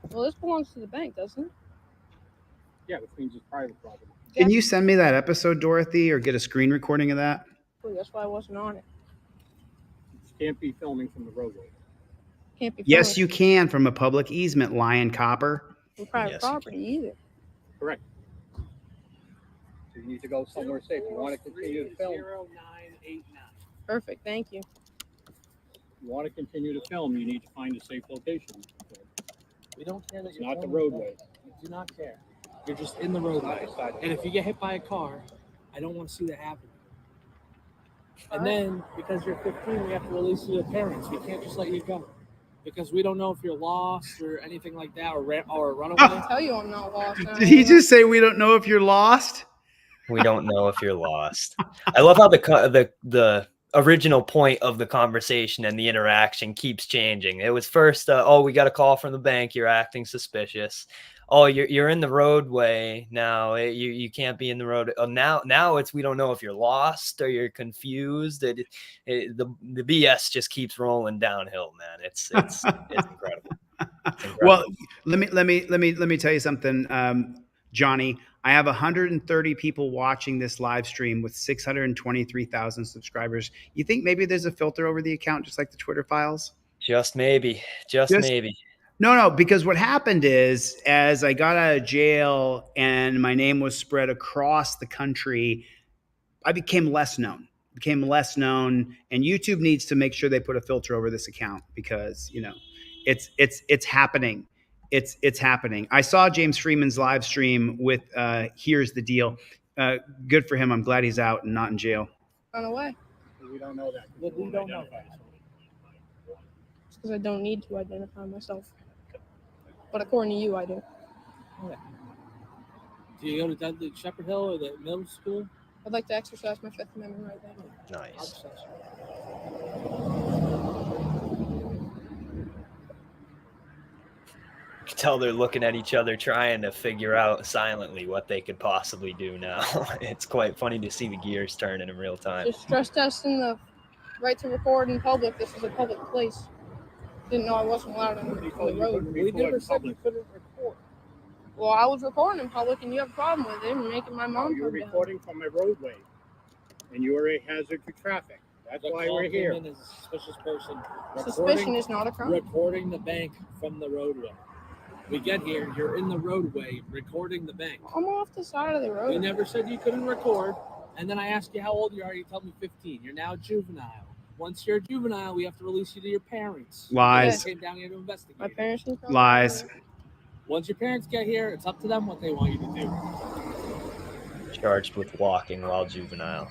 Well, this belongs to the bank, doesn't it? Yeah, which means it's private property. Can you send me that episode, Dorothy, or get a screen recording of that? That's why I wasn't on it. You can't be filming from the roadway. Can't be. Yes, you can, from a public easement, Lion Copper. From private Yes, you property either. Correct. So you need to go somewhere safe. You want to continue to film. 0989. Perfect. Thank you. You want to continue to film, you need to find a safe location. We don't care that It's you're not the filming. roadway. We do not care. You're just in the roadway. And if you get hit by a car, I don't want to see that happen. And then, because you're 15, we have to release you to parents. We can't just let you go. Because we don't know if you're lost or anything like that, or a runaway. I'll tell you I'm not lost. Did he just say we don't know if you're lost? We don't know if you're lost. I love how the original point of the conversation and the interaction keeps changing. It was first, oh, we got a call from the bank. You're acting suspicious. Oh, you're in the roadway now. You can't be in the road. Now it's we don't know if you're lost or you're confused. The BS just keeps rolling downhill, man. It's incredible. Well, let me tell you something, Johnny. I have 130 people watching this live stream with 623,000 subscribers. You think maybe there's a filter over the account, just like the Twitter files? Just maybe. Just maybe. No, because what happened is, as I got out of jail and my name was spread across the country, I became less known. And YouTube needs to make sure they put a filter over this account because, you know, it's happening. It's happening. I saw James Freeman's live stream with Here's the Deal. Good for him. I'm glad he's out and not in jail. Run away. We don't know that. We don't know. It's because I don't need to identify myself. But according to you, I do. Do you go to the Shepherd Hill or the middle school? I'd like to exercise my Fifth Amendment right now. Nice. You can tell they're looking at each other trying to figure out silently what they could possibly do now. It's quite funny to see the gears turning in real time. Just stress testing the right to record in public. This is a public place. Didn't know I wasn't allowed on They the told you road. couldn't We record never in said you public. couldn't record. Well, I was recording in public, and you have a problem with it, and making my No, mom you're come down. recording from a roadway, and you are a hazard to traffic. That's The why call we're here. came in as a suspicious person. Suspicion is not a crime. Recording the bank from the roadway. We get here, you're in the roadway recording the bank. I'm off the side of the We road. never said you couldn't record. And then I asked you how old you are. You told me 15. You're now juvenile. Once you're a juvenile, we have to release you to your parents. Lies. They came down here to investigate. My parents can come. Lies. Once your parents get here, it's up to them what they want you to do. Charged with walking while juvenile.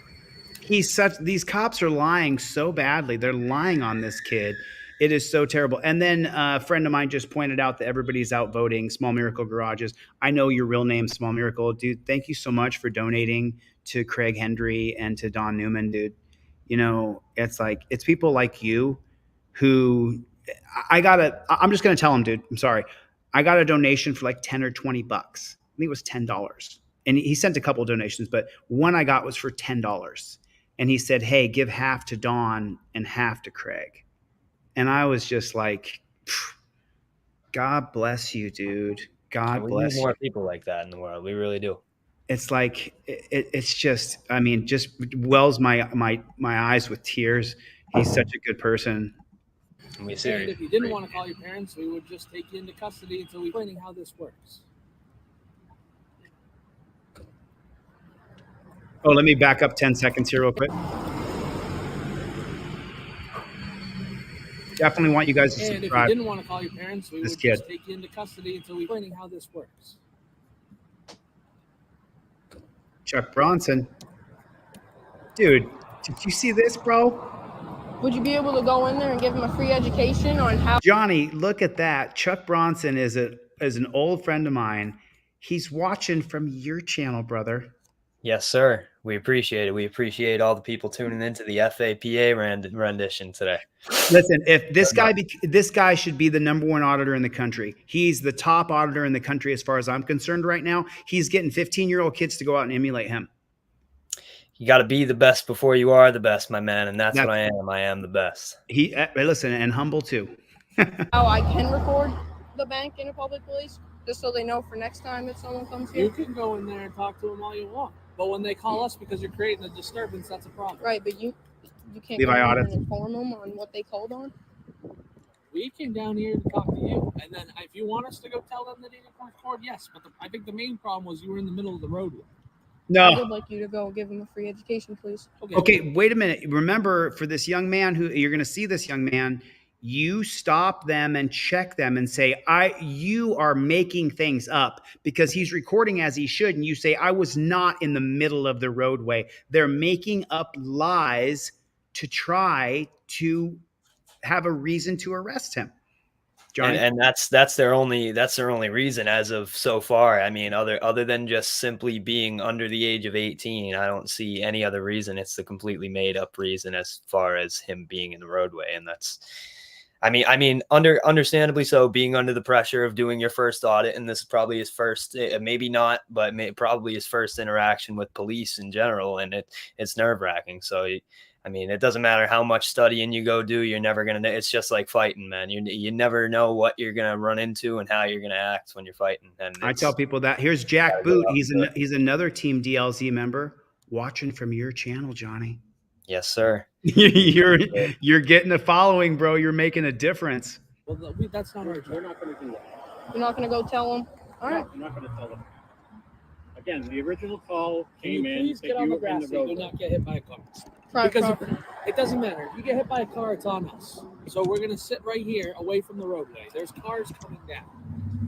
These cops are lying so badly. They're lying on this kid. It is so terrible. And then a friend of mine just pointed out that everybody's out voting Small Miracle Garages. I know your real name, Small Miracle. Dude, thank you so much for donating to Craig Hendry and to Don Newman, dude. You know, it's people like you who I'm just going to tell them, dude, I'm sorry. I got a donation for like 10 or 20 bucks. I think it was $10. And he sent a couple of donations, but one I got was for $10. And he said, hey, give half to Don and half to Craig. And I was just like, God bless you, dude. God We bless need more you. people like that in the world. We really do. It's like it's just, I mean, just wells my eyes with tears. He's such a good person. And if you didn't want to call your parents, we would just take you into custody until we explain how this works. Oh, let me back up 10 seconds here real quick. Definitely want you guys to subscribe. And if you didn't want to call your parents, we would just take you into custody until we explain how this works. Chuck Bronson. Dude, did you see this, bro? Would you be able to go in there and give him a free education on how? Johnny, look at that. Chuck Bronson is an old friend of mine. He's watching from your channel, brother. Yes, sir. We appreciate it. We appreciate all the people tuning into the FAPA rendition today. Listen, if this guy should be the #1 auditor in the country. He's the top auditor in the country as far as I'm concerned right now. He's getting 15-year-old kids to go out and emulate him. You got to be the best before you are the best, my man, and that's what I am. I am the best. Listen, and humble too. How I can record the bank in a public place, just so they know for next time if someone comes here. You can go in there and talk to them all you want, but when they call us because you're creating a disturbance, that's a problem. Right, but you can't go in there and inform them on what they called on. We came down here to talk to you, and then if you want us to go tell them that they didn't record, yes. But I think the main problem was you were in the middle of the roadway. No. I would like you to go give him a free education, please. Okay, wait a minute. Remember, for this young man who you're going to see this young man, you stop them and check them and say, you are making things up, because he's recording as he should. And you say, I was not in the middle of the roadway. They're making up lies to try to have a reason to arrest him. Johnny? And that's their only reason as of so far. I mean, other than just simply being under the age of 18, I don't see any other reason. It's the completely made up reason as far as him being in the roadway. And that's, I mean, understandably so, being under the pressure of doing your first audit, and this is probably his first, maybe not, but probably his first interaction with police in general, and it's nerve-wracking. So, I mean, it doesn't matter how much studying you go do, you're never gonna. It's just like fighting, man. You never know what you're gonna run into and how you're gonna act when you're fighting. And I tell people that. Here's Jack Boot. He's another Team DLZ member watching from your channel, Johnny. Yes, sir. You're getting a following, bro. You're making a difference. Well, that's not our job. We're not going to do that. You're not going to go tell them? All right. We're not going to tell them. Again, the original call came in. Please get on the grass so you do not get hit by a car. Because it doesn't matter. If you get hit by a car, it's on us. So we're going to sit right here away from the roadway. There's cars coming down.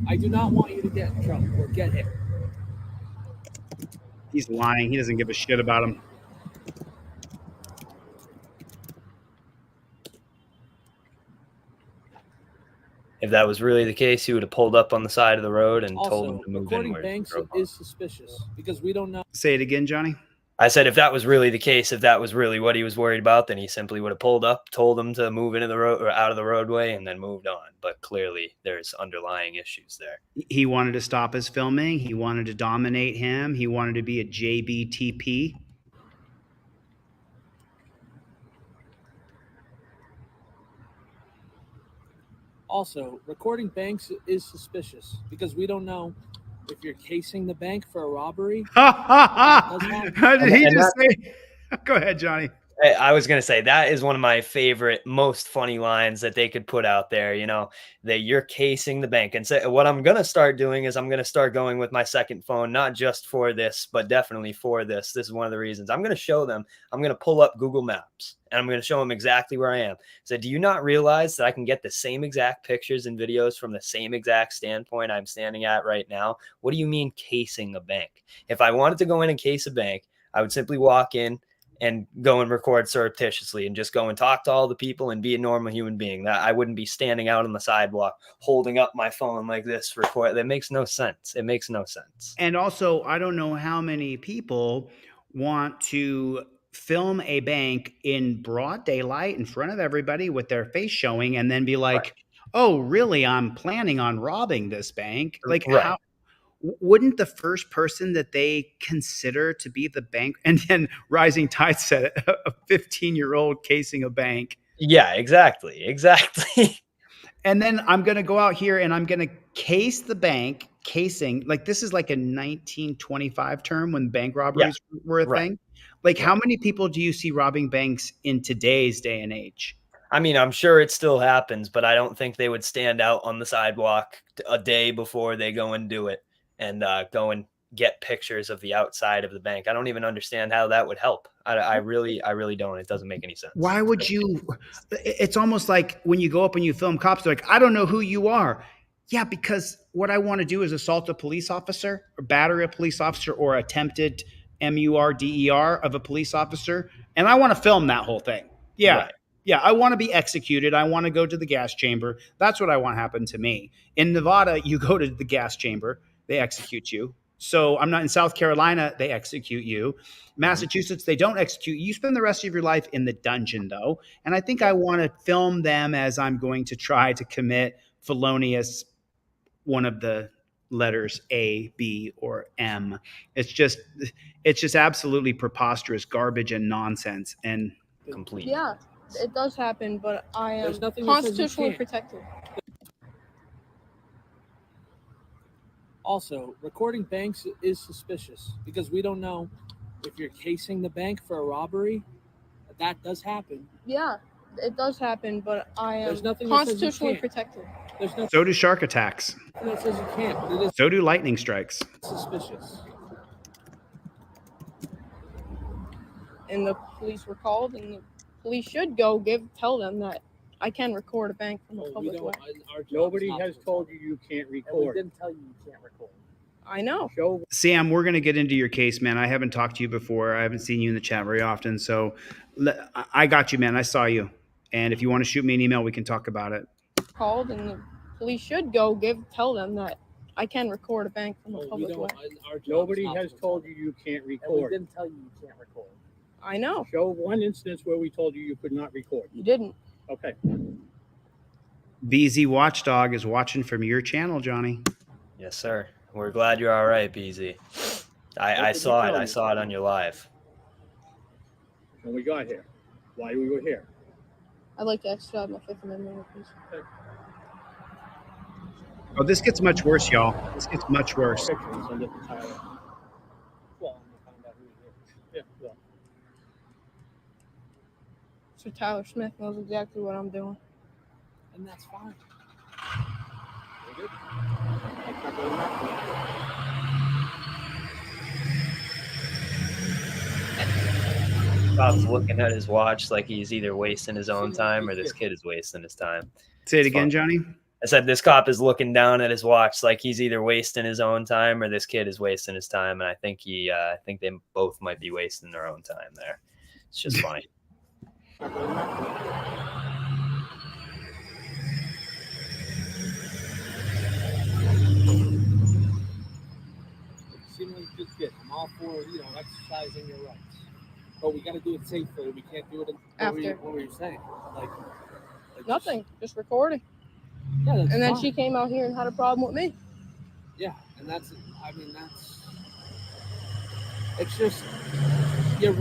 I do not want you to get in trouble or get hit. He's lying. He doesn't give a shit about him. If that was really the case, he would have pulled up on the side of the road and told him to move recording inward. banks is suspicious because we don't know. Say it again, Johnny. I said, if that was really the case, if that was really what he was worried about, then he simply would have pulled up, told him to move into the road or out of the roadway, and then moved on. But clearly, there's underlying issues there. He wanted to stop his filming. He wanted to dominate him. He wanted to be a JBTP. Also, recording banks is suspicious because we don't know if you're casing the bank for a robbery. That does happen. Did he just say? Go ahead, Johnny. I was going to say that is one of my favorite, most funny lines that they could put out there, you know, that you're casing the bank. And so what I'm going to start doing is I'm going to start going with my second phone, not just for this, but definitely for this. This is one of the reasons I'm going to show them. I'm going to pull up Google Maps and I'm going to show them exactly where I am. So do you not realize that I can get the same exact pictures and videos from the same exact standpoint I'm standing at right now? What do you mean casing a bank? If I wanted to go in and case a bank, I would simply walk in and go and record surreptitiously and just go and talk to all the people and be a normal human being. That I wouldn't be standing out on the sidewalk holding up my phone like this for record. That makes no sense. It makes no sense. And also, I don't know how many people want to film a bank in broad daylight in front of everybody with their face showing and then be like, Right. "Oh, really? I'm planning on robbing this bank." Like, Right. how wouldn't the first person that they consider to be the bank, and then Rising Tide said a 15-year-old casing a bank. Yeah, exactly. And then I'm going to go out here and I'm going to case the bank. Casing, like this is like a 1925 term when bank robberies were a right. thing. Like, how many people do you see robbing banks in today's day and age? I mean, I'm sure it still happens, but I don't think they would stand out on the sidewalk a day before they go and do it and go and get pictures of the outside of the bank. I don't even understand how that would help. I really don't. It doesn't make any sense. Why would you? It's almost like when you go up and you film cops, they're like, I don't know who you are. Yeah, because what I want to do is assault a police officer, or batter a police officer, or attempted murder of a police officer. And I want to film that whole thing. Yeah. Right. Yeah, I want to be executed. I want to go to the gas chamber. That's what I want to happen to me. In Nevada, you go to the gas chamber, they execute you. So I'm not in South Carolina, they execute you. Massachusetts, they don't execute you. You spend the rest of your life in the dungeon, though. And I think I want to film them as I'm going to try to commit felonious one of the letters A, B, or M. It's just absolutely preposterous garbage and nonsense. And complete. Yeah, it does happen, but I am There's nothing that says you constitutionally can't. protected. Also, recording banks is suspicious because we don't know if you're casing the bank for a robbery. That does happen. Yeah, it does happen, but I am There's nothing that says you constitutionally can't. protected. There's nothing so do shark attacks. that says you can't, but it is So do lightning strikes. suspicious. And the police were called, and the police should go tell them that I can record a bank from a We public way. don't. Our job's Nobody not has to told record. you you can't And we record. didn't tell you can't record. I know. Show Sam, we're going to get into your case, man. I haven't talked to you before. I haven't seen you in the chat very often. So I got you, man. I saw you. And if you want to shoot me an email, we can talk about it. Called, and the police should go tell them that I can record a bank from a We public way. don't. Our job's Nobody not has to told record. you you can't And we record. didn't tell you can't record. I know. Show one instance where we told you you could not record. You didn't. Okay. VZ Watchdog is watching from your channel, Johnny. Yes, sir. We're glad you're all right, BZ. I did saw you it. tell I me? saw it on your live. When we got here, why we were here. I'd like to exercise my Fifth Amendment, please. Oh, this gets much worse, y'all. This gets much worse. Picture and send it to Tyler. Well, we'll find out who he is. Yeah, well, So Tyler Smith knows exactly what I'm doing. And that's fine. very good. I'll check on that. Bob's looking at his watch like he's either wasting his own time or this kid is wasting his time. Say it It's again, fun. Johnny. I said this cop is looking down at his watch like he's either wasting his own time or this kid is wasting his time, and I think they both might be wasting their own time there. It's just funny. You seem like a good kid. I'm all for exercising your rights, but we got to do it safely. We can't do it. What were you saying? Like Nothing. Just recording. Yeah, that's And then fine. she came out here and had a problem with me. Yeah, and it's just you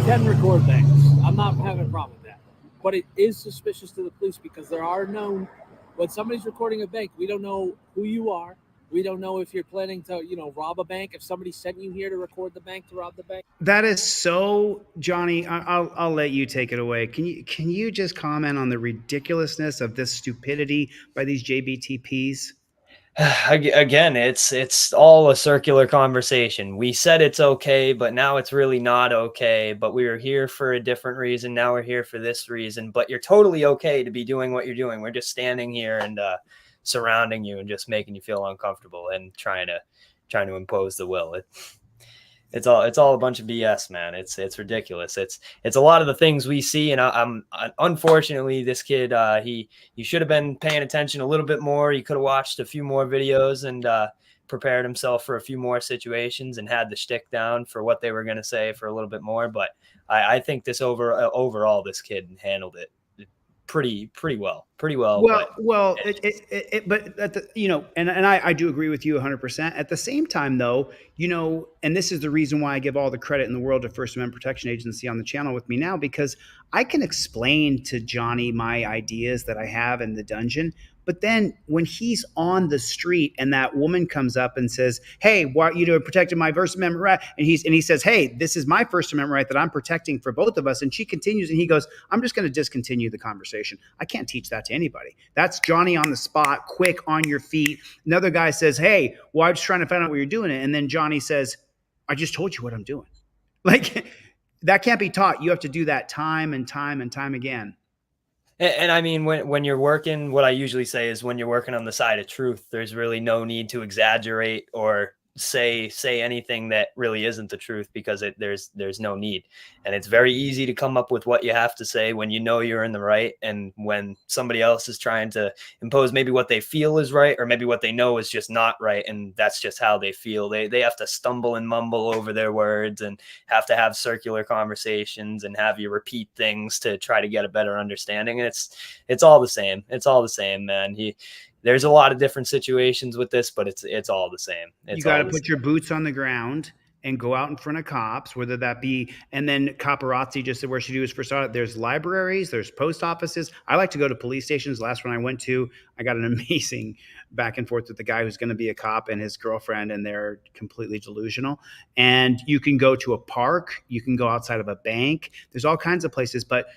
can record things. I'm not having a problem with that, but it is suspicious to the police because there are known when somebody's recording a bank, we don't know who you are. We don't know if you're planning to, rob a bank. If somebody sent you here to record the bank, to rob the bank. That is so, Johnny. I'll let you take it away. Can you just comment on the ridiculousness of this stupidity by these JBTPs? Again, it's all a circular conversation. We said it's okay, but now it's really not okay. But we were here for a different reason. Now we're here for this reason. But you're totally okay to be doing what you're doing. We're just standing here and surrounding you and just making you feel uncomfortable and trying to impose the will. It's all a bunch of BS, man. It's ridiculous. It's a lot of the things we see, and I'm unfortunately, this kid, he should have been paying attention a little bit more. He could have watched a few more videos and prepared himself for a few more situations and had the shtick down for what they were going to say for a little bit more. But I think this overall, this kid handled it pretty well. Well, but at the, and I do agree with you 100%. At the same time, though, and this is the reason why I give all the credit in the world to First Amendment Protection Agency on the channel with me now, because I can explain to Johnny my ideas that I have in the dungeon. But then when he's on the street and that woman comes up and says, "Hey, why are you protecting my First Amendment right?" And he says, "Hey, this is my First Amendment right that I'm protecting for both of us." And she continues and he goes, "I'm just going to discontinue the conversation." I can't teach that to anybody. That's Johnny on the spot, quick, on your feet. Another guy says, "Hey, well, I'm just trying to find out what you're doing." And then Johnny says, "I just told you what I'm doing." Like, that can't be taught. You have to do that time and time and time again. And I mean, when you're working, what I usually say is when you're working on the side of truth, there's really no need to exaggerate or say anything that really isn't the truth, because there's no need. And it's very easy to come up with what you have to say when you know you're in the right, and when somebody else is trying to impose maybe what they feel is right, or maybe what they know is just not right, and that's just how they feel. They have to stumble and mumble over their words and have to have circular conversations and have you repeat things to try to get a better understanding. And it's all the same. It's all the same, man. There's a lot of different situations with this, but it's all the same. You got to put your boots on the ground and go out in front of cops, whether that be, and then Caparazzi just said where she do his first audit. There's libraries, there's post offices. I like to go to police stations. Last one I went to, I got an amazing back and forth with the guy who's going to be a cop and his girlfriend, and they're completely delusional. And you can go to a park, you can go outside of a bank. There's all kinds of places, but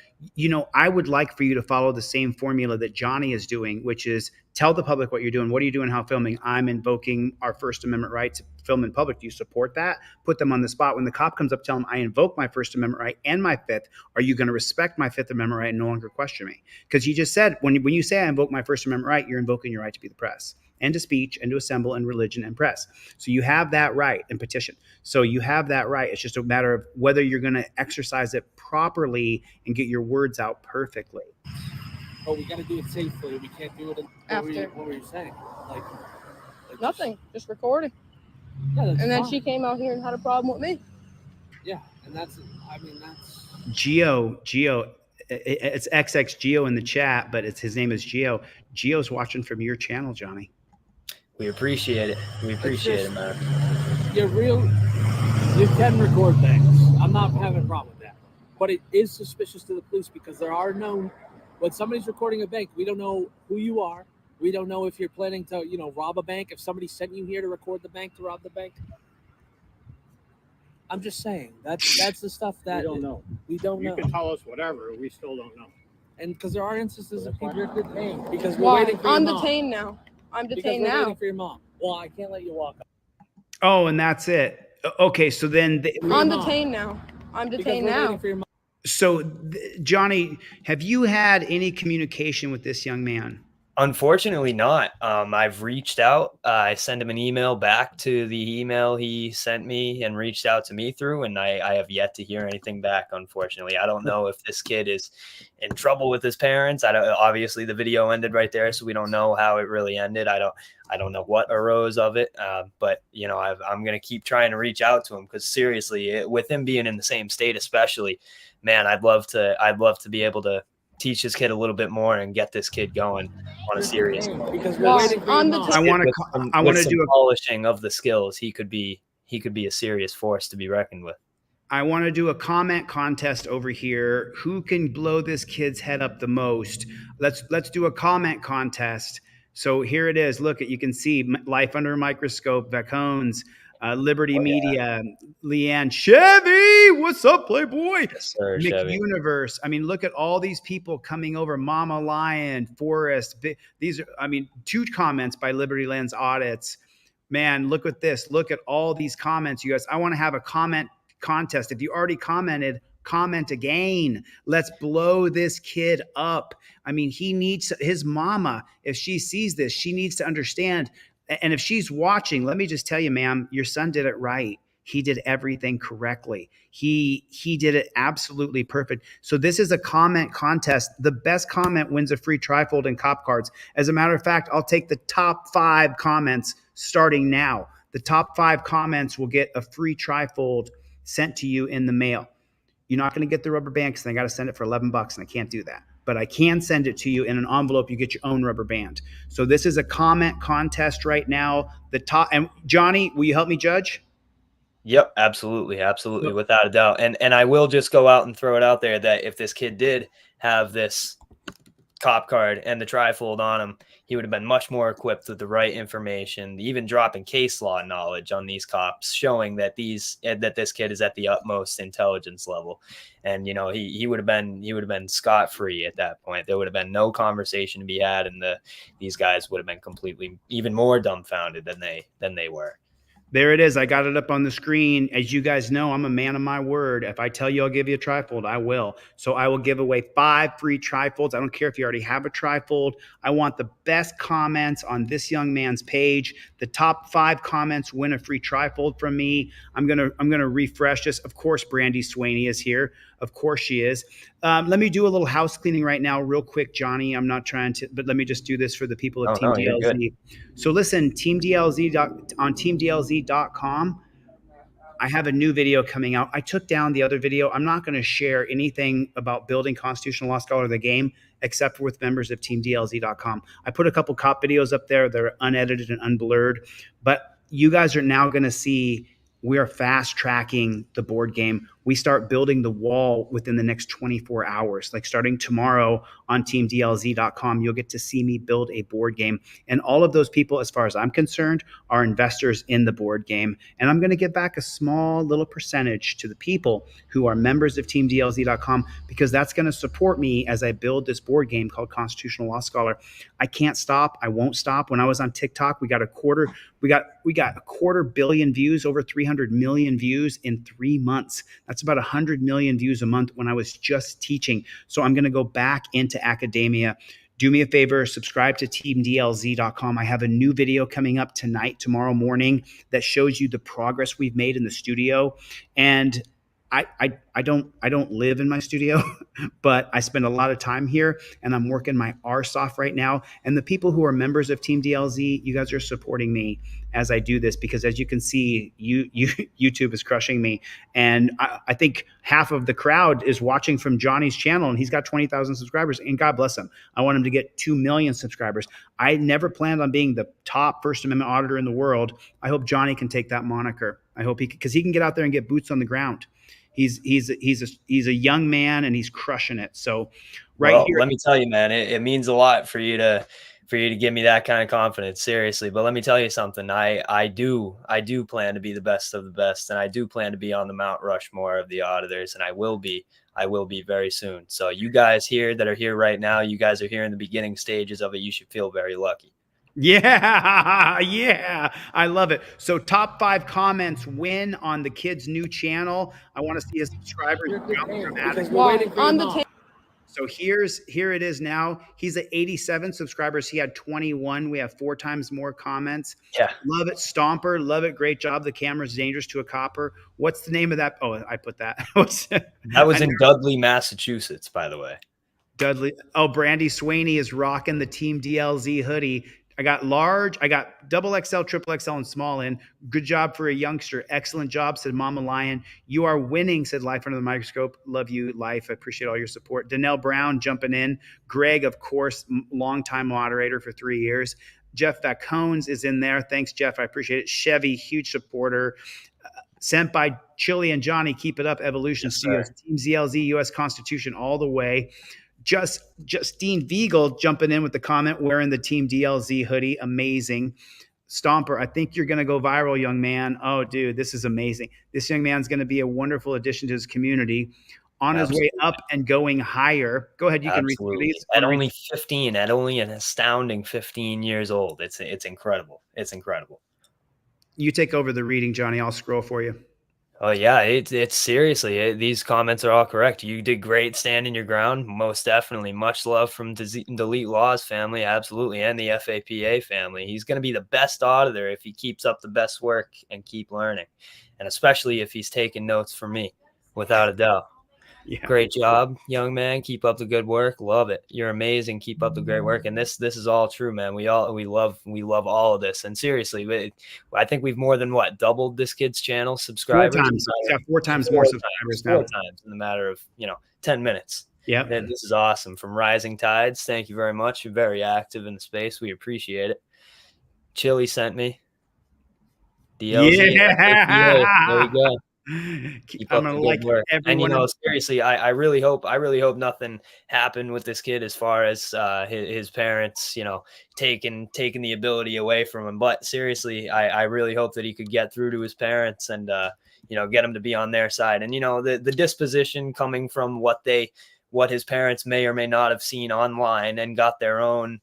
I would like for you to follow the same formula that Johnny is doing, which is tell the public what you're doing. What are you doing? How filming? I'm invoking our First Amendment right to film in public. Do you support that? Put them on the spot. When the cop comes up, tell them I invoke my First Amendment right and my Fifth. Are you going to respect my Fifth Amendment right and no longer question me? Because you just said when you say I invoke my First Amendment right, you're invoking your right to be the press and to speech and to assemble and religion and press. So you have that right, and petition. So you have that right. It's just a matter of whether you're going to exercise it properly and get your words out perfectly. Oh, we got to do it safely. We can't do it after. What were you saying? Like Nothing. Just recording. Yeah, and then fine. She came out here and had a problem with me. Yeah, and that's Geo. It's XX Geo in the chat, but his name is Geo. Geo's watching from your channel, Johnny. We appreciate it. We appreciate it, man. You can record things. I'm not having a problem with that. But it is suspicious to the police because there are known, when somebody's recording a bank, we don't know who you are. We don't know if you're planning to, rob a bank. If somebody sent you here to record the bank, to rob the bank. I'm just saying that's the stuff that we don't know. We don't know. You can tell us whatever, we still don't know. And because there are instances of people detained because we're waiting for your mom. I'm detained now. I'm detained now. Waiting for your mom. Well, I can't let you walk up. Oh, and that's it. Okay, so then I'm detained now. I'm detained now. So, Johnny, have you had any communication with this young man? Unfortunately not. I've reached out. I sent him an email back to the email he sent me and reached out to me through, and I have yet to hear anything back, unfortunately. I don't know if this kid is in trouble with his parents. Obviously the video ended right there, so we don't know how it really ended. I don't know what arose of it, but I'm going to keep trying to reach out to him, because seriously, with him being in the same state especially, man, I'd love to be able to teach this kid a little bit more and get this kid going on a serious note. Because we're waiting for I want to do a polishing of the skills. He could be a serious force to be reckoned with. I want to do a comment contest over here. Who can blow this kid's head up the most? Let's do a comment contest. So here it is. Look at, you can see Life Under a Microscope, Vacones, Liberty Oh, yeah. Media, Leanne, Chevy. What's up, Playboy? Yes, sir, Chevy. McUniverse. I mean, look at all these people coming over. Mama Lion, Forrest. These are, I mean, 2 comments by Liberty Lens Audits. Man, look at this. Look at all these comments, you guys. I want to have a comment contest. If you already commented, comment again. Let's blow this kid up. I mean, he needs his mama. If she sees this, she needs to understand. And if she's watching, let me just tell you, ma'am, your son did it right. He did everything correctly. He did it absolutely perfect. So this is a comment contest. The best comment wins a free trifold and cop cards. As a matter of fact, I'll take the top 5 comments starting now. The top 5 comments will get a free trifold sent to you in the mail. You're not going to get the rubber band because I got to send it for $11 and I can't do that. But I can send it to you in an envelope. You get your own rubber band. So this is a comment contest right now. The top, and Johnny, will you help me judge? Yep, absolutely, absolutely, without a doubt. And I will just go out and throw it out there that if this kid did have this cop card and the trifold on him, he would have been much more equipped with the right information, even dropping case law knowledge on these cops, showing that this kid is at the utmost intelligence level. And he would have been scot-free at that point. There would have been no conversation to be had, and these guys would have been completely even more dumbfounded than they were. There it is. I got it up on the screen. As you guys know, I'm a man of my word. If I tell you I'll give you a trifold, I will. So I will give away 5 free trifolds. I don't care if you already have a trifold. I want the best comments on this young man's page. The top 5 comments win a free trifold from me. I'm gonna refresh this. Of course, Brandy Swaney is here. Of course she is. Let me do a little house cleaning right now, real quick, Johnny. I'm not trying to, but let me just do this for the people of Team DLZ. So listen, on teamdlz.com, I have a new video coming out. I took down the other video. I'm not going to share anything about building Constitutional Law Scholar the game except for with members of teamdlz.com. I put a couple cop videos up there. They're unedited and unblurred, but you guys are now going to see we are fast tracking the board game. We start building the wall within the next 24 hours. Like starting tomorrow on teamdlz.com, you'll get to see me build a board game. And all of those people, as far as I'm concerned, are investors in the board game. And I'm going to give back a small little percentage to the people who are members of teamdlz.com because that's going to support me as I build this board game called Constitutional Law Scholar. I can't stop. I won't stop. When I was on TikTok, we got a quarter billion views, over 300 million views in 3 months. That's about 100 million views a month when I was just teaching. So I'm going to go back into academia. Do me a favor, subscribe to teamdlz.com. I have a new video coming up tomorrow morning, that shows you the progress we've made in the studio. And I don't live in my studio, but I spend a lot of time here and I'm working my arse off right now. And the people who are members of Team DLZ, you guys are supporting me as I do this because as you can see, YouTube is crushing me. And I think half of the crowd is watching from Johnny's channel and he's got 20,000 subscribers and God bless him. I want him to get 2 million subscribers. I never planned on being the top First Amendment auditor in the world. I hope Johnny can take that moniker. I hope because he can get out there and get boots on the ground. He's a young man and he's crushing it. So here, let me tell you, man, it means a lot for you to give me that kind of confidence, seriously. But let me tell you something. I do plan to be the best of the best, and I do plan to be on the Mount Rushmore of the auditors, and I will be very soon. So you guys here that are here right now, you guys are here in the beginning stages of it. You should feel very lucky. Yeah, I love it. So top 5 comments win on the kid's new channel. I want to see his subscribers jump dramatically. So here it is now. He's at 87 subscribers. He had 21. We have 4 times more comments. Yeah. Love it. Stomper. Love it. Great job. The camera's dangerous to a copper. What's the name of that? Oh, I put that. That was in Dudley, Massachusetts, by the way. Dudley. Oh, Brandy Swaney is rocking the Team DLZ hoodie. I got large, I got double XL, triple XL, and small in. Good job for a youngster. Excellent job, said Mama Lion. You are winning, said Life Under the Microscope. Love you, Life. I appreciate all your support. Danelle Brown jumping in. Greg, of course, longtime moderator for 3 years. Jeff Vacones is in there. Thanks, Jeff. I appreciate it. Chevy, huge supporter. Sent by Chili and Johnny. Keep it up. Evolution Yes, Studios. sir. Team ZLZ, US Constitution all the way. Justine Viegel jumping in with the comment wearing the Team DLZ hoodie. Amazing. Stomper, I think you're going to go viral, young man. Oh, dude, this is amazing. This young man's going to be a wonderful addition to his community on his way Absolutely. up and going higher. Go ahead. You can read through Absolutely. these. At only 15, at only an astounding 15 years old. It's incredible. It's incredible. You take over the reading, Johnny. I'll scroll for you. Oh yeah, it's seriously, these comments are all correct. You did great standing your ground, most definitely. Much love from Delete Law's family, absolutely, and the FAPA family. He's going to be the best auditor if he keeps up the best work and keep learning, and especially if he's taking notes from me, without a doubt. Yeah. Great job, young man. Keep up the good work. Love it. You're amazing. Keep up the great work. And this is all true, man. We love all of this. And seriously, I think we've more than doubled this kid's channel subscribers. 4 times. He's got 4 times more subscribers now. 4 times in the matter of 10 minutes. Yeah. This is awesome. From Rising Tides, thank you very much. You're very active in the space. We appreciate it. Chili sent me. DLZ. Yeah. There we go. Keep I'm up gonna the good work. And seriously, I really hope nothing happened with this kid as far as his parents, taking the ability away from him. But seriously, I really hope that he could get through to his parents and get him to be on their side. And the disposition coming from what his parents may or may not have seen online and got their own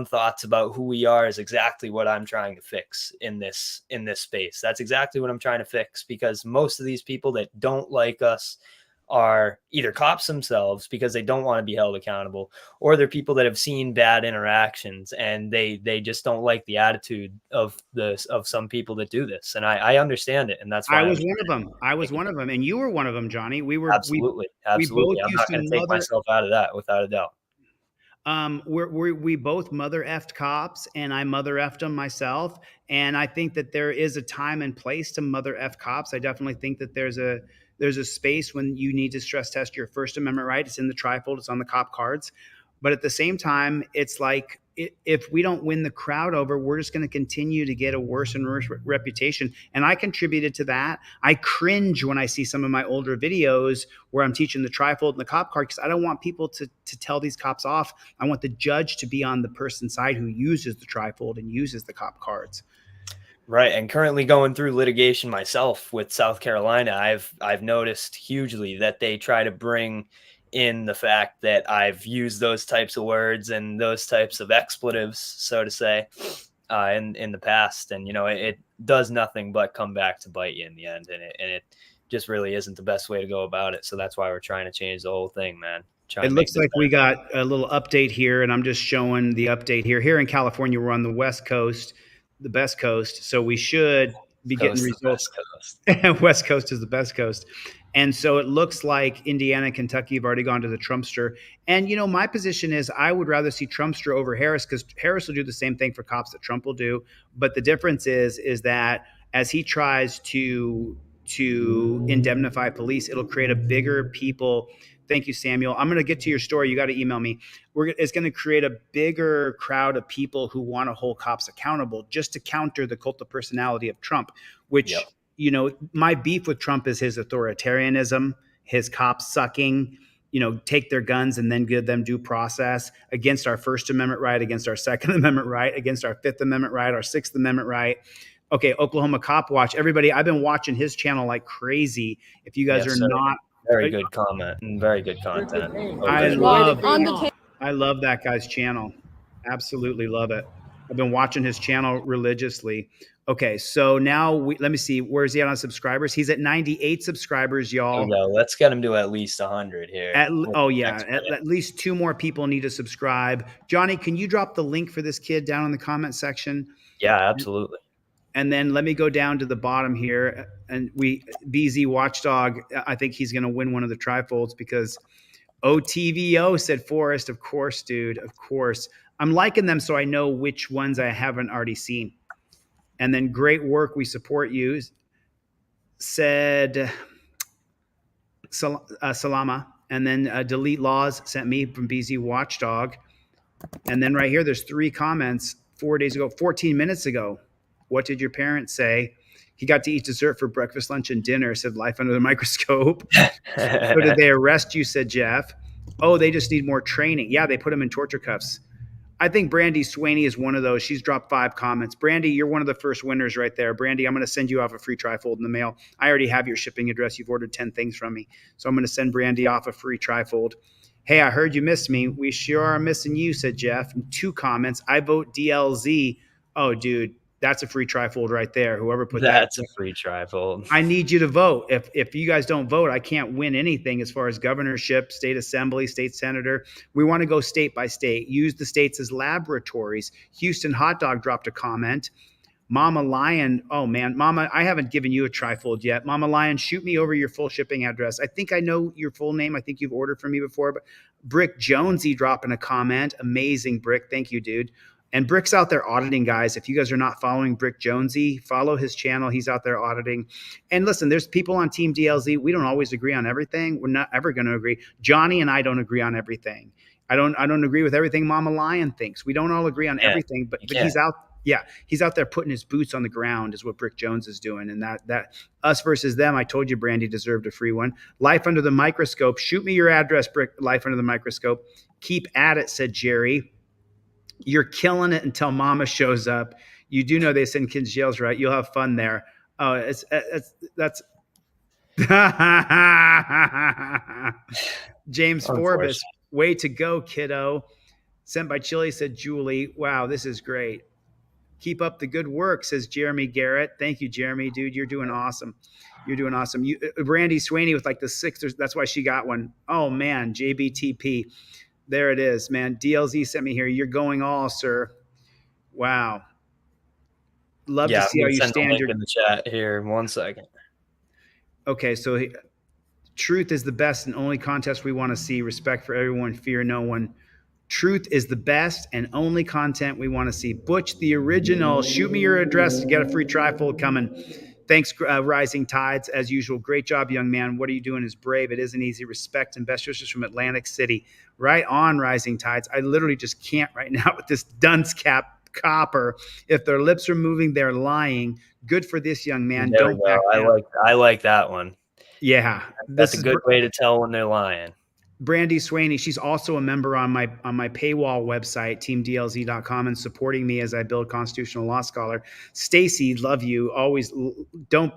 thoughts about who we are is exactly what I'm trying to fix in this space. That's exactly what I'm trying to fix, because most of these people that don't like us are either cops themselves because they don't want to be held accountable, or they're people that have seen bad interactions and they just don't like the attitude of some people that do this. And I understand it. And that's why I was one of them. I was one of them. And you were one of them, Johnny. We were absolutely. We both I'm not going to take myself out of that without a doubt. We both mother effed cops, and I mother effed them myself. And I think that there is a time and place to mother F cops. I definitely think that there's a space when you need to stress test your First Amendment right. It's in the trifold. It's on the cop cards. But at the same time, it's like, if we don't win the crowd over, we're just going to continue to get a worse and worse reputation. And I contributed to that. I cringe when I see some of my older videos where I'm teaching the trifold and the cop card, because I don't want people to tell these cops off. I want the judge to be on the person's side who uses the trifold and uses the cop cards. Right. And currently going through litigation myself with South Carolina, I've noticed hugely that they try to bring in the fact that I've used those types of words and those types of expletives, so to say, in the past. And, it does nothing but come back to bite you in the end. And it just really isn't the best way to go about it. So that's why we're trying to change the whole thing, man. It looks like we got a little update here, and I'm just showing the update here. Here in California, we're on the West Coast, the best coast. So we should be getting results. West Coast is the best coast. And so it looks like Indiana and Kentucky have already gone to the Trumpster. And, my position is I would rather see Trumpster over Harris, because Harris will do the same thing for cops that Trump will do. But the difference is that as he tries to indemnify police, it'll create a bigger people. Thank you, Samuel. I'm going to get to your story. You got to email me. It's going to create a bigger crowd of people who want to hold cops accountable, just to counter the cult of personality of Trump, which, my beef with Trump is his authoritarianism, his cops sucking, take their guns and then give them due process against our First Amendment right, against our Second Amendment right, against our Fifth Amendment right, our Sixth Amendment right. Okay, Oklahoma Cop Watch. Everybody, I've been watching his channel like crazy. If you guys are not... Very good comment and very good content. I love that guy's channel. Absolutely love it. I've been watching his channel religiously. Okay, so now let me see. Where is he at on subscribers? He's at 98 subscribers, y'all. Let's get him to at least 100 here. At least 2 more people need to subscribe. Johnny, can you drop the link for this kid down in the comment section? Yeah, absolutely. And then let me go down to the bottom here. And BZ Watchdog, I think he's going to win one of the trifolds, because OTVO said Forrest. Of course, dude. Of course. I'm liking them so I know which ones I haven't already seen. And then great work. We support you. Said Salama. And then Delete Laws sent me from BZ Watchdog. And then right here, there's 3 comments 4 days ago, 14 minutes ago. What did your parents say? He got to eat dessert for breakfast, lunch, and dinner, said Life Under the Microscope. So did they arrest you, said Jeff. Oh, they just need more training. Yeah, they put him in torture cuffs. I think Brandy Swaney is one of those. She's dropped 5 comments. Brandy, you're one of the first winners right there. Brandy, I'm going to send you off a free trifold in the mail. I already have your shipping address. You've ordered 10 things from me. So I'm going to send Brandy off a free trifold. Hey, I heard you missed me. We sure are missing you, said Jeff. 2 comments. I vote DLZ. Oh, dude, that's a free trifold right there. Whoever put that. That's a free trifold. I need you to vote. If you guys don't vote, I can't win anything as far as governorship, state assembly, state senator. We want to go state by state. Use the states as laboratories. Houston Hot Dog dropped a comment. Mama Lion, oh man, Mama, I haven't given you a trifold yet. Mama Lion, shoot me over your full shipping address. I think I know your full name. I think you've ordered from me before. But Brick Jonesy dropping a comment. Amazing, Brick. Thank you, dude. And Brick's out there auditing, guys. If you guys are not following Brick Jonesy, follow his channel. He's out there auditing. And listen, there's people on Team DLZ. We don't always agree on everything. We're not ever going to agree. Johnny and I don't agree on everything. I don't agree with everything Mama Lion thinks. We don't all agree on everything, but he's out. Yeah, he's out there putting his boots on the ground is what Brick Jones is doing. And that us versus them, I told you Brandy deserved a free one. Life Under the Microscope. Shoot me your address, Brick. Life Under the Microscope. Keep at it, said Jerry. You're killing it until Mama shows up. You do know they send kids to jails, right? You'll have fun there. Oh, that's James Forbes. Way to go, kiddo. Sent by Chili, said Julie. Wow, this is great. Keep up the good work, says Jeremy Garrett. Thank you, Jeremy, dude. You're doing awesome. You're doing awesome. Brandy Swaney with like the 6th. That's why she got one. Oh man, JBTP. There it is, man. DLZ sent me here. You're going all, sir. Wow. Love to see how you stand. In the chat here. 1 second. Okay, so truth is the best and only contest we want to see. Respect for everyone, fear no one. Truth is the best and only content we want to see. Butch, the original. Shoot me your address to get a free trifold coming. Thanks, Rising Tides, as usual. Great job, young man. What are you doing is brave. It isn't easy. Respect and best wishes from Atlantic City. Right on, Rising Tides. I literally just can't right now with this dunce cap copper. If their lips are moving, they're lying. Good for this young man. There Don't back down. I like that one. Yeah. That's a good way to tell when they're lying. Brandy Swaney, she's also a member on my paywall website, teamdlz.com, and supporting me as I build Constitutional Law Scholar. Stacy, love you. Always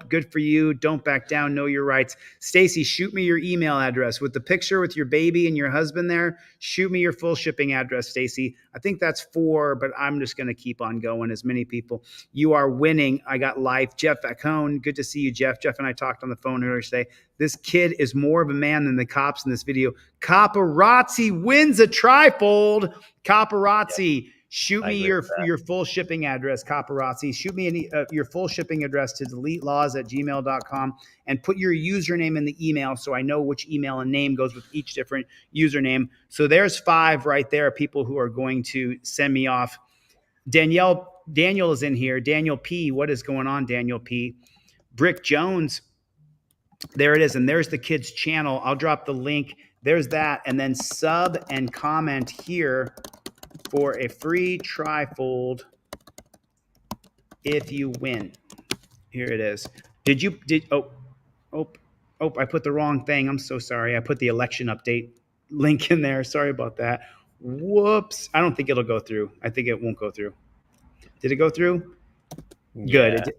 good for you. Don't back down. Know your rights. Stacy, shoot me your email address with the picture with your baby and your husband there. Shoot me your full shipping address, Stacy. I think that's 4, but I'm just going to keep on going. As many people. You are winning. I got life. Jeff Acone, good to see you, Jeff. Jeff and I talked on the phone earlier today. This kid is more of a man than the cops in this video. Caparazzi wins a trifold. Caparazzi, shoot me your full shipping address, Caparazzi. Shoot me your full shipping address to deletelaws@gmail.com and put your username in the email so I know which email and name goes with each different username. So there's 5 right there, people who are going to send me off. Daniel is in here. Daniel P. What is going on, Daniel P? Brick Jones. There it is. And there's the kid's channel. I'll drop the link. There's that. And then sub and comment here for a free trifold if you win. Here it is. I put the wrong thing. I'm so sorry. I put the election update link in there. Sorry about that. Whoops. I don't think it'll go through. I think it won't go through. Did it go through? Yeah. Good.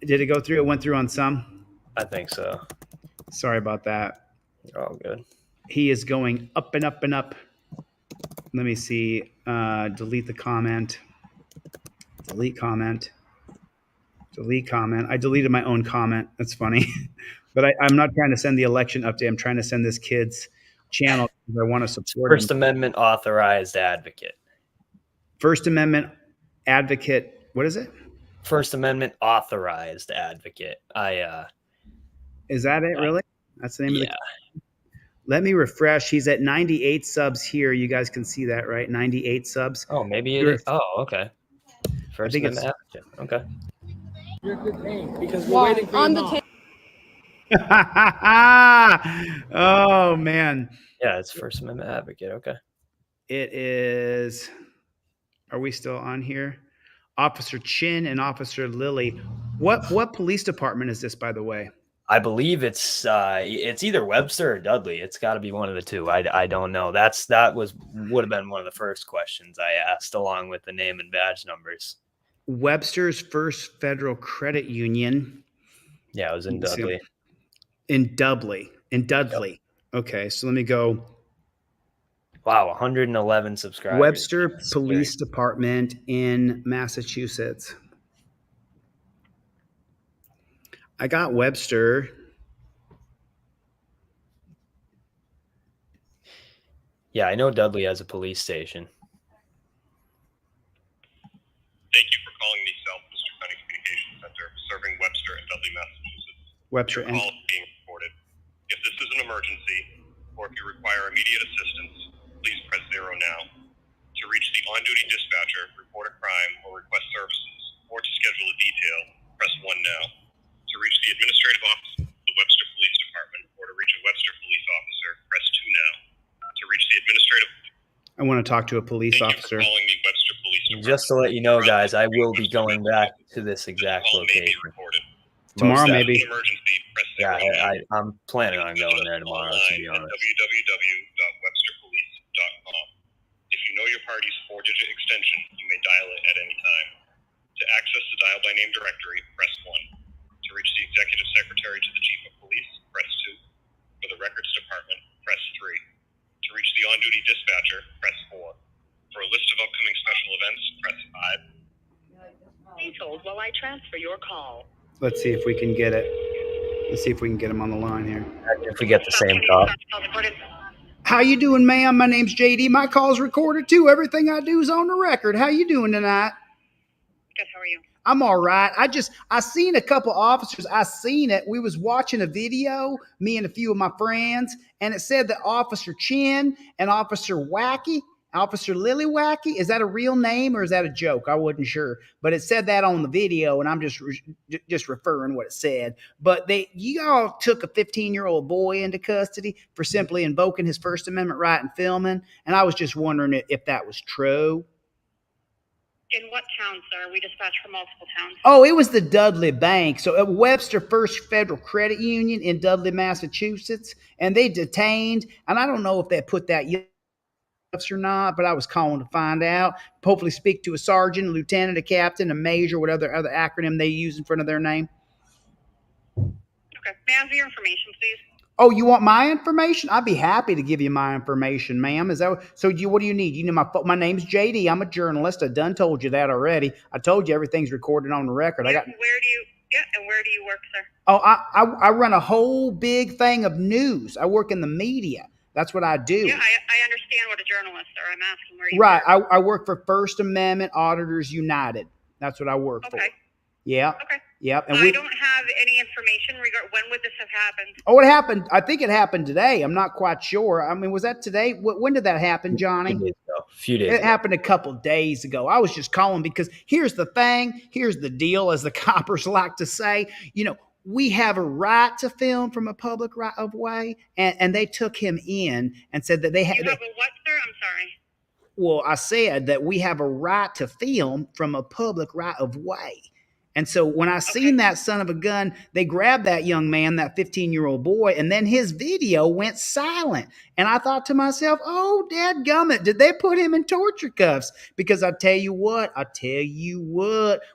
Did it go through? It went through on some? I think so. Sorry about that. You're all good. He is going up and up and up. Let me see. Delete the comment. Delete comment. Delete comment. I deleted my own comment. That's funny. But I'm not trying to send the election update. I'm trying to send this kid's channel because I want to support First Amendment authorized advocate. First Amendment advocate. What is it? First Amendment authorized advocate. Is that it, really? That's the name of the... Let me refresh. He's at 98 subs here. You guys can see that, right? 98 subs. Oh, maybe it is. Oh, okay. First Amendment advocate. Okay. You're a good name because we're waiting for on you the table. Oh, man. Yeah, it's First Amendment advocate. Okay. It is... Are we still on here? Officer Chin and Officer Lily. What police department is this, by the way? I believe it's either Webster or Dudley. It's got to be one of the two. I don't know. That would have been one of the first questions I asked, along with the name and badge numbers. Webster's First Federal Credit Union. Yeah, it was in Dudley. In Dudley. In Dudley. Yep. Okay, so let me go. Wow, 111 subscribers. Webster Police Department in Massachusetts. I got Webster. Yeah, I know Dudley has a police station. Thank you for calling the South Worcester County Communications Center, serving Webster and Dudley, Massachusetts. Webster Your call is being recorded. If this is an emergency, or if you require immediate assistance, please press 0 now. To reach the on-duty dispatcher, report a crime, or request services, or to schedule a detail, press 1 now. To reach the administrative office of the Webster Police Department, or to reach a Webster police officer, press 2 now. To reach the administrative... I want to talk to a police officer. Thank you for calling the Webster Police Department. Just to let you know, guys, I will be going back to this exact location. Tomorrow, maybe. Yeah, I'm planning on going there tomorrow, to be honest. www.websterpolice.com. If you know your party's 4-digit extension, you may dial it at any time. To access the dial by name directory, press 1. To reach the executive secretary to the chief of police, press 2. For the records department, press 3. To reach the on-duty dispatcher, press 4. For a list of upcoming special events, press 5. Please hold while I transfer your call. Let's see if we can get it. Let's see if we can get him on the line here. If we get the same call. How you doing, ma'am? My name's JD. My call's recorded too. Everything I do is on the record. How you doing tonight? Good, how are you? I'm all right. I seen a couple officers. I seen it. We was watching a video, me and a few of my friends, and it said that Officer Chin and Officer Wacky, Officer Lily Wacky, is that a real name or is that a joke? I wasn't sure, but it said that on the video, and I'm just referring what it said. But you all took a 15-year-old boy into custody for simply invoking his First Amendment right and filming, and I was just wondering if that was true. In what town, sir? We dispatch from multiple towns. Oh, it was the Dudley Bank. So at Webster First Federal Credit Union in Dudley, Massachusetts. And they detained, and I don't know if they put that or not, but I was calling to find out. Hopefully speak to a sergeant, a lieutenant, a captain, a major, whatever other acronym they use in front of their name. Okay. May I have your information, please? Oh, you want my information? I'd be happy to give you my information, ma'am. Is that so? What do you need? You know, my name's JD. I'm a journalist. I done told you that already. I told you everything's recorded on the record. And where do you work, sir? Oh, I run a whole big thing of news. I work in the media. That's what I do. Yeah, I understand what a journalist are. I'm asking where you work. Right. I work for First Amendment Auditors United. That's what I work for. Yeah. Okay. Yep. And I don't have any information regarding when would this have happened. Oh, it happened. I think it happened today. I'm not quite sure. I mean, was that today? When did that happen, Johnny? A few days ago. It happened a couple days ago. I was just calling because here's the thing. Here's the deal, as the coppers like to say. You know, we have a right to film from a public right of way, and they took him in and said that they had. You have a what, sir? I'm sorry. Well, I said that we have a right to film from a public right of way. And so when I seen that son of a gun, they grabbed that young man, that 15-year-old boy, and then his video went silent. And I thought to myself, oh, dadgummit, did they put him in torture cuffs? Because I tell you what,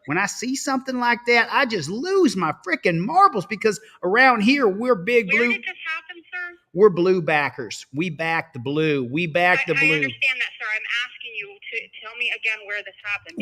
when I see something like that, I just lose my freaking marbles, because around here, we're big blue. Where did this happen, sir? We're blue backers. We back the blue. We back the blue. I understand that, sir. I'm asking you to tell me again where this happened.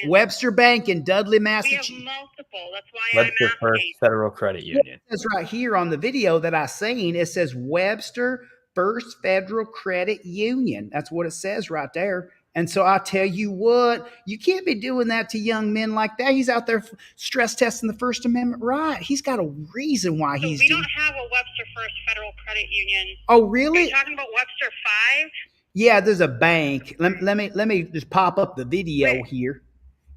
Webster Bank in Dudley, Massachusetts. We have multiple. That's why Webster First Federal Credit Union. It's right here on the video that I seen. It says Webster First Federal Credit Union. That's what it says right there. And so I tell you what, you can't be doing that to young men like that. He's out there stress testing the First Amendment right. He's got a reason why he's doing. We don't have a Webster First Federal Credit Union. Oh, really? Are you talking about Webster 5? Yeah, there's a bank. Let me just pop up the video here,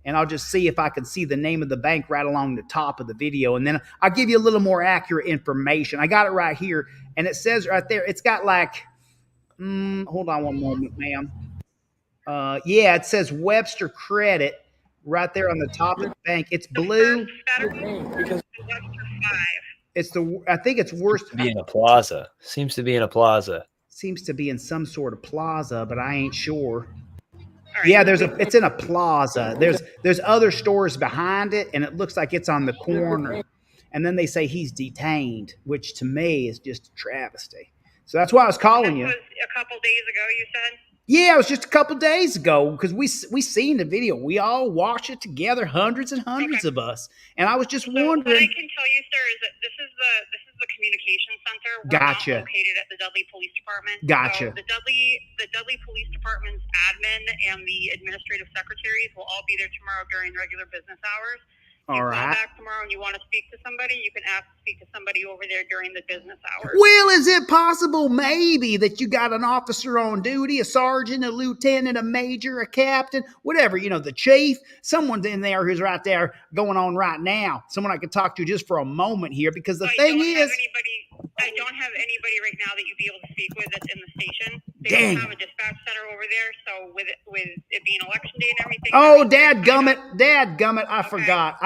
and I'll just see if I can see the name of the bank right along the top of the video, and then I'll give you a little more accurate information. I got it right here, and it says right there, it's got like, hold on one moment, ma'am. Yeah, it says Webster Credit. right there on the top of the bank. It's The blue. first veteran Because and Webster 5. It's the. I think it's worse. Be in a plaza. Seems to be in a plaza. Seems to be in some sort of plaza, but I ain't sure. All right. Yeah, it's in a plaza. There's other stores behind it, and it looks like it's on the corner. And then they say he's detained, which to me is just a travesty. So that's why I was calling This you. was a couple days ago, you said? Yeah, it was just a couple days ago because we seen the video. We all watched it together, hundreds and hundreds of us. And I was just So what I wondering. can tell you, sir, is that this is the communication center. We're Gotcha. not located at the Dudley Police Department. Gotcha. So the Dudley Police Department's admin and the administrative secretaries will all be there tomorrow during regular business hours. You All call right. back tomorrow and you want to speak to somebody, you can ask to speak to somebody over there during the business hours. Well, is it possible maybe that you got an officer on duty, a sergeant, a lieutenant, a major, a captain, whatever, the chief, someone's in there who's right there going on right now, someone I could talk to just for a moment here, because the thing is, I don't have anybody right now that you'd be able to speak with that's in the station. They Dang. don't have a dispatch center over there, so with it being election day and everything. oh, dadgummit, I forgot.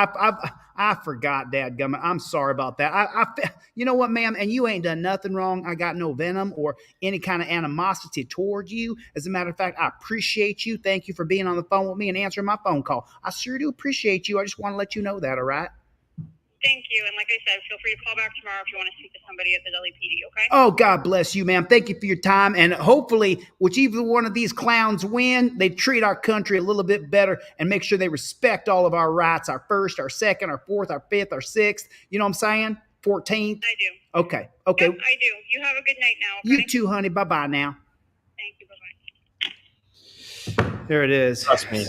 I forgot, dadgummit. I'm sorry about that. You know what, ma'am? And you ain't done nothing wrong. I got no venom or any kind of animosity toward you. As a matter of fact, I appreciate you. Thank you for being on the phone with me and answering my phone call. I sure do appreciate you. I just want to let you know that, all right? Thank you. And like I said, feel free to call back tomorrow if you want to speak to somebody at the Dudley PD, okay? Oh, God bless you, ma'am. Thank you for your time. And hopefully, whichever one of these clowns win, they treat our country a little bit better and make sure they respect all of our rights, our first, our second, our fourth, our fifth, our sixth. You know what I'm saying? 14th. I do. Okay. Yep, I do. You have a good night now, okay? You too, honey. Bye-bye now. Thank you. Bye-bye. There it is. Trust me,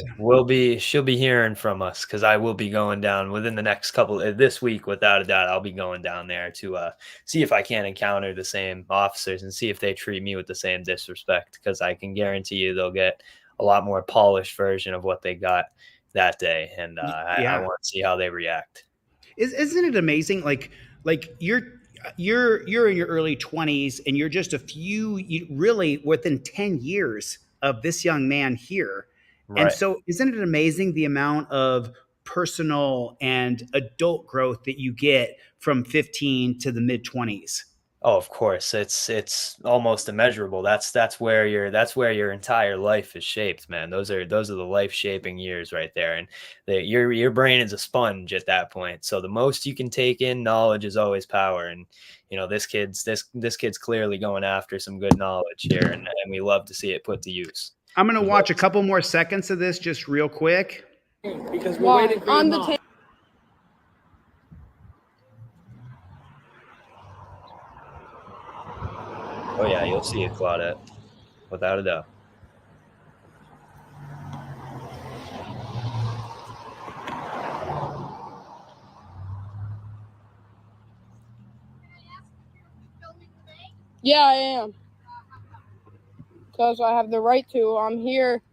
she'll be hearing from us, because I will be going down within the next this week, without a doubt. I'll be going down there to see if I can encounter the same officers and see if they treat me with the same disrespect, because I can guarantee you they'll get a lot more polished version of what they got that day, and I want to see how they react. Isn't it amazing? Like you're in your early 20s, and you're just really within 10 years of this young man here. Right. And so isn't it amazing the amount of personal and adult growth that you get from 15 to the mid 20s? Oh, of course. It's almost immeasurable. That's where your entire life is shaped, man. Those are the life shaping years right there. And your brain is a sponge at that point. So the most you can take in, knowledge is always power. And this kid's clearly going after some good knowledge here, and we love to see it put to use. I'm gonna watch a couple more seconds of this just real quick. Because we're waiting for on the table. Oh yeah, you'll see it, Claudette, without a doubt. Yeah, I am. Because I have the right to. I'm here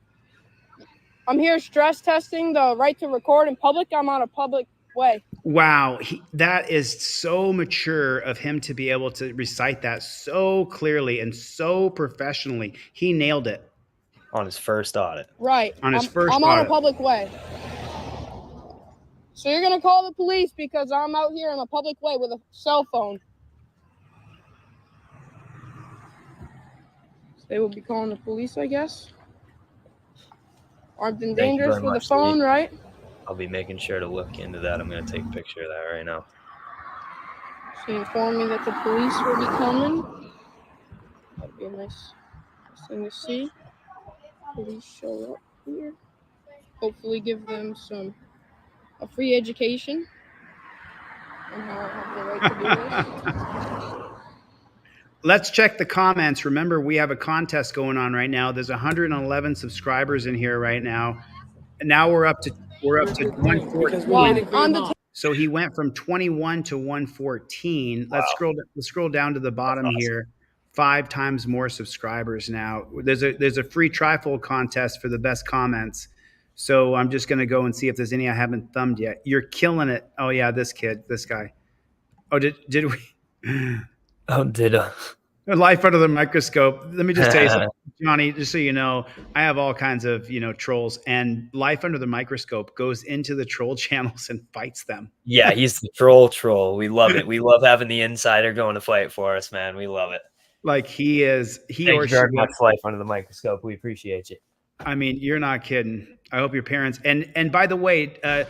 stress testing the right to record in public. I'm on a public way. Wow, that is so mature of him to be able to recite that so clearly and so professionally. He nailed it. On his first audit. Right. On his first audit. I'm on a public way. So you're going to call the police because I'm out here in a public way with a cell phone. They will be calling the police, I guess. Armed and dangerous with a phone, right? I'll be making sure to look into that. I'm going to take a picture of that right now. She informed me that the police will be coming. That'd be a nice thing to see. Police show up here. Hopefully give them a free education on how I have the right to do this. Let's check the comments. Remember, we have a contest going on right now. There's 111 subscribers in here right now. And now we're up to 114. So he went from 21 to 114. Wow. Let's scroll down to the bottom here. 5 times more subscribers now. There's a free trifold contest for the best comments. So I'm just gonna go and see if there's any I haven't thumbed yet. You're killing it. Oh yeah, this guy. Oh, did we? Oh, did Life under the microscope. Let me just tell you something, Johnny, just so you know, I have all kinds of, trolls, and life under the microscope goes into the troll channels and fights them. Yeah, he's the troll. We love it. We love having the insider going to fight for us, man. We love it. Like he Thank or you she very much, Life Under the Microscope. We appreciate you. I mean, you're not kidding. I hope your parents and by the way,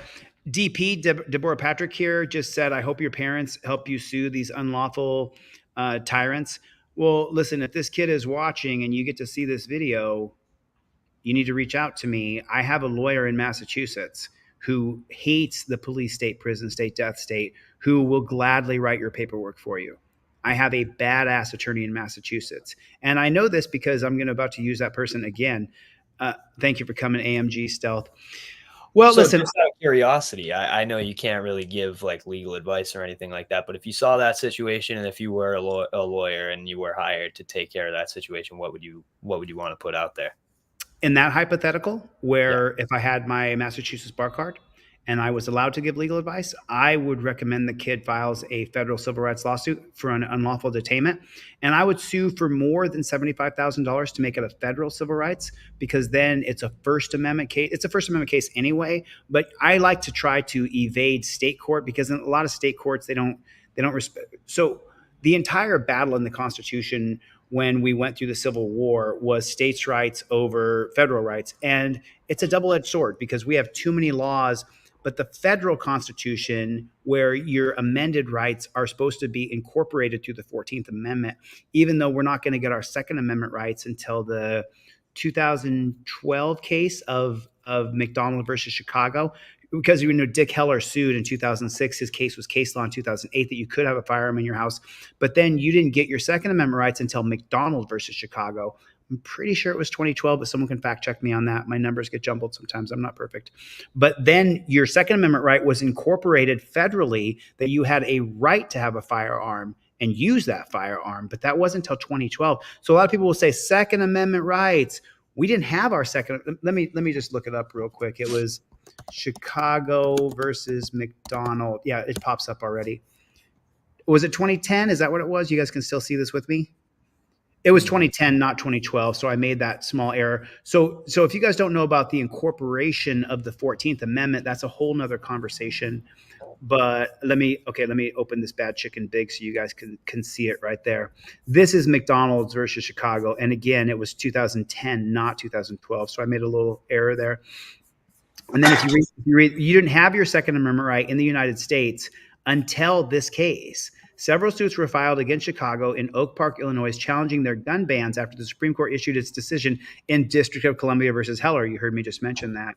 DP Deborah Patrick here just said, I hope your parents help you sue these unlawful tyrants. Well, listen, if this kid is watching and you get to see this video, you need to reach out to me. I have a lawyer in Massachusetts who hates the police state, prison state, death state, who will gladly write your paperwork for you. I have a badass attorney in Massachusetts. And I know this because I'm about to use that person again. Thank you for coming, AMG Stealth. Well, So listen, just out of curiosity, I know you can't really give like legal advice or anything like that, but if you saw that situation and if you were a lawyer and you were hired to take care of that situation, what would you want to put out there? in that hypothetical, where if I had my Massachusetts bar card and I was allowed to give legal advice, I would recommend the kid files a federal civil rights lawsuit for an unlawful detainment. And I would sue for more than $75,000 to make it a federal civil rights, because then it's a First Amendment case. It's a First Amendment case anyway, but I like to try to evade state court, because in a lot of state courts, they don't respect. So the entire battle in the Constitution when we went through the Civil War was states' rights over federal rights. And it's a double-edged sword, because we have too many laws, but the federal Constitution, where your amended rights are supposed to be incorporated through the 14th Amendment, even though we're not going to get our Second Amendment rights until the 2012 case of McDonald versus Chicago, because Dick Heller sued in 2006. His case was case law in 2008 that you could have a firearm in your house, but then you didn't get your Second Amendment rights until McDonald versus Chicago. I'm pretty sure it was 2012, but someone can fact check me on that. My numbers get jumbled sometimes. I'm not perfect. But then your Second Amendment right was incorporated federally, that you had a right to have a firearm and use that firearm, but that wasn't until 2012. So a lot of people will say Second Amendment rights. We didn't have our second. Let me just look it up real quick. It was Chicago versus McDonald. Yeah, it pops up already. Was it 2010? Is that what it was? You guys can still see this with me? It was 2010, not 2012. So I made that small error. So if you guys don't know about the incorporation of the 14th Amendment, that's a whole nother conversation. But let me open this bad chicken big so you guys can see it right there. This is McDonald's versus Chicago. And again, it was 2010, not 2012. So I made a little error there. And then if you read, you didn't have your Second Amendment right in the United States until this case. Several suits were filed against Chicago in Oak Park, Illinois, challenging their gun bans after the Supreme Court issued its decision in District of Columbia versus Heller. You heard me just mention that.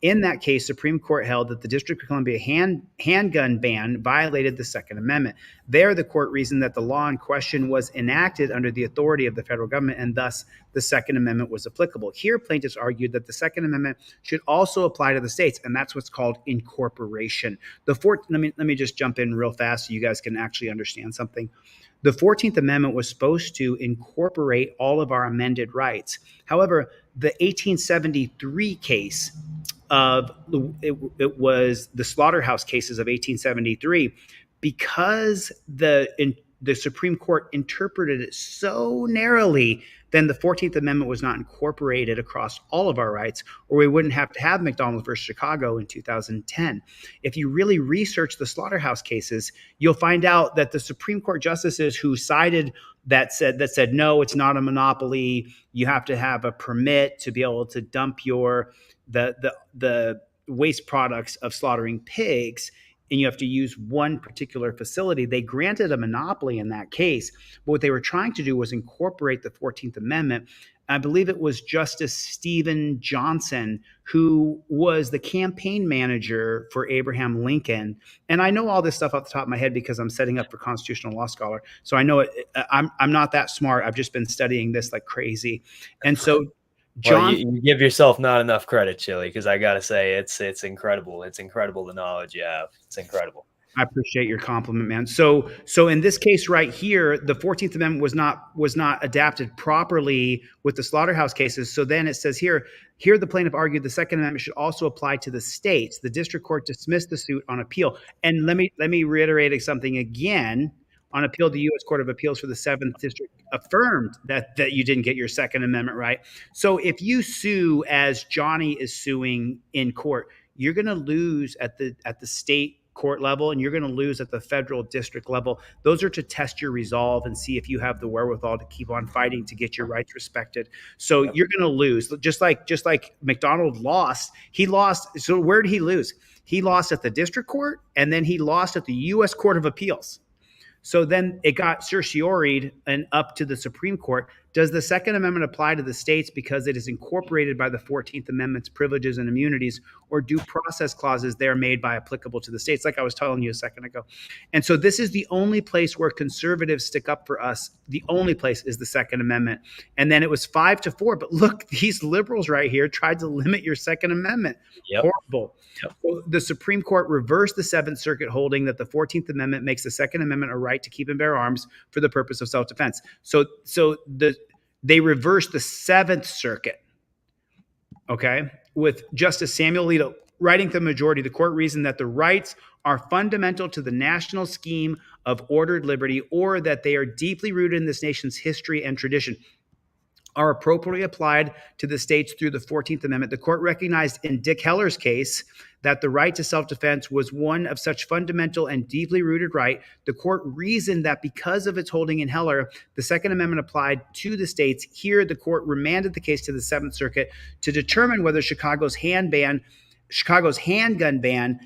In that case, Supreme Court held that the District of Columbia handgun ban violated the Second Amendment. There, the court reasoned that the law in question was enacted under the authority of the federal government, and thus the Second Amendment was applicable. Here, plaintiffs argued that the Second Amendment should also apply to the states, and that's what's called incorporation. Let me just jump in real fast so you guys can actually understand something. The 14th Amendment was supposed to incorporate all of our amended rights. However, the 1873 case it was the slaughterhouse cases of 1873, because the Supreme Court interpreted it so narrowly, then the 14th Amendment was not incorporated across all of our rights, or we wouldn't have to have McDonald versus Chicago in 2010. If you really research the slaughterhouse cases, you'll find out that the Supreme Court justices who cited that said no, it's not a monopoly. You have to have a permit to be able to dump the waste products of slaughtering pigs, and you have to use one particular facility. They granted a monopoly in that case, but what they were trying to do was incorporate the 14th Amendment. I believe it was Justice Stephen Johnson, who was the campaign manager for Abraham Lincoln. And I know all this stuff off the top of my head because I'm setting up for Constitutional Law Scholar. So I know it. I'm not that smart. I've just been studying this like crazy. And so Well, you give yourself not enough credit, Chili, because I gotta say it's incredible. It's incredible the knowledge you have. It's incredible. I appreciate your compliment, man. So in this case right here, the 14th Amendment was not adapted properly with the slaughterhouse cases. So then it says here the plaintiff argued the Second Amendment should also apply to the states. The district court dismissed the suit on appeal. And let me reiterate something again. On appeal, the U.S. Court of Appeals for the 7th District affirmed that you didn't get your Second Amendment right. So if you sue as Johnny is suing in court, you're going to lose at the state court level, and you're going to lose at the federal district level. Those are to test your resolve and see if you have the wherewithal to keep on fighting to get your rights respected. So you're going to lose, just like McDonald lost. He lost. So where did he lose? He lost at the district court, and then he lost at the U.S. Court of Appeals. So then it got certioraried and up to the Supreme Court. Does the Second Amendment apply to the states because it is incorporated by the 14th Amendment's privileges and immunities, or due process clauses there made by applicable to the states, like I was telling you a second ago? And so this is the only place where conservatives stick up for us. The only place is the Second Amendment. And then it was 5-4. But look, these liberals right here tried to limit your Second Amendment. Yep. Horrible. Yep. So the Supreme Court reversed the Seventh Circuit holding that the 14th Amendment makes the Second Amendment a right to keep and bear arms for the purpose of self-defense. So they reversed the Seventh Circuit, okay, with Justice Samuel Alito writing to the majority. The court reasoned that the rights are fundamental to the national scheme of ordered liberty, or that they are deeply rooted in this nation's history and tradition, are appropriately applied to the states through the 14th Amendment. The court recognized in Dick Heller's case that the right to self-defense was one of such fundamental and deeply rooted right. The court reasoned that because of its holding in Heller, the Second Amendment applied to the states. Here, the court remanded the case to the Seventh Circuit to determine whether Chicago's handgun ban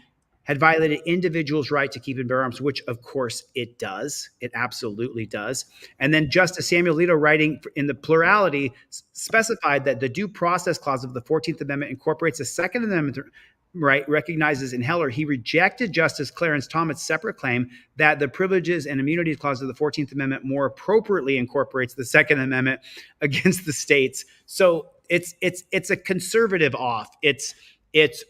had violated individuals' right to keep and bear arms, which of course it does. It absolutely does. And then Justice Samuel Alito, writing in the plurality, specified that the due process clause of the 14th Amendment incorporates the Second Amendment right recognizes in Heller. He rejected Justice Clarence Thomas' separate claim that the privileges and immunities clause of the 14th Amendment more appropriately incorporates the Second Amendment against the states. So it's a conservative off. It's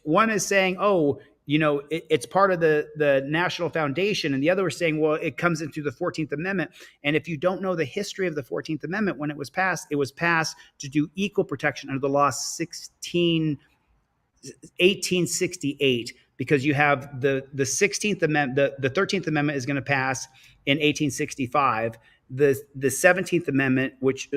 one is saying, oh, you know, it's part of the National Foundation, and the other is saying, well, it comes into the 14th Amendment. And if you don't know the history of the 14th Amendment, when it was passed to do equal protection under the law 1868, because you have the 16th Amendment, the 13th Amendment is going to pass in 1865. The 17th Amendment, which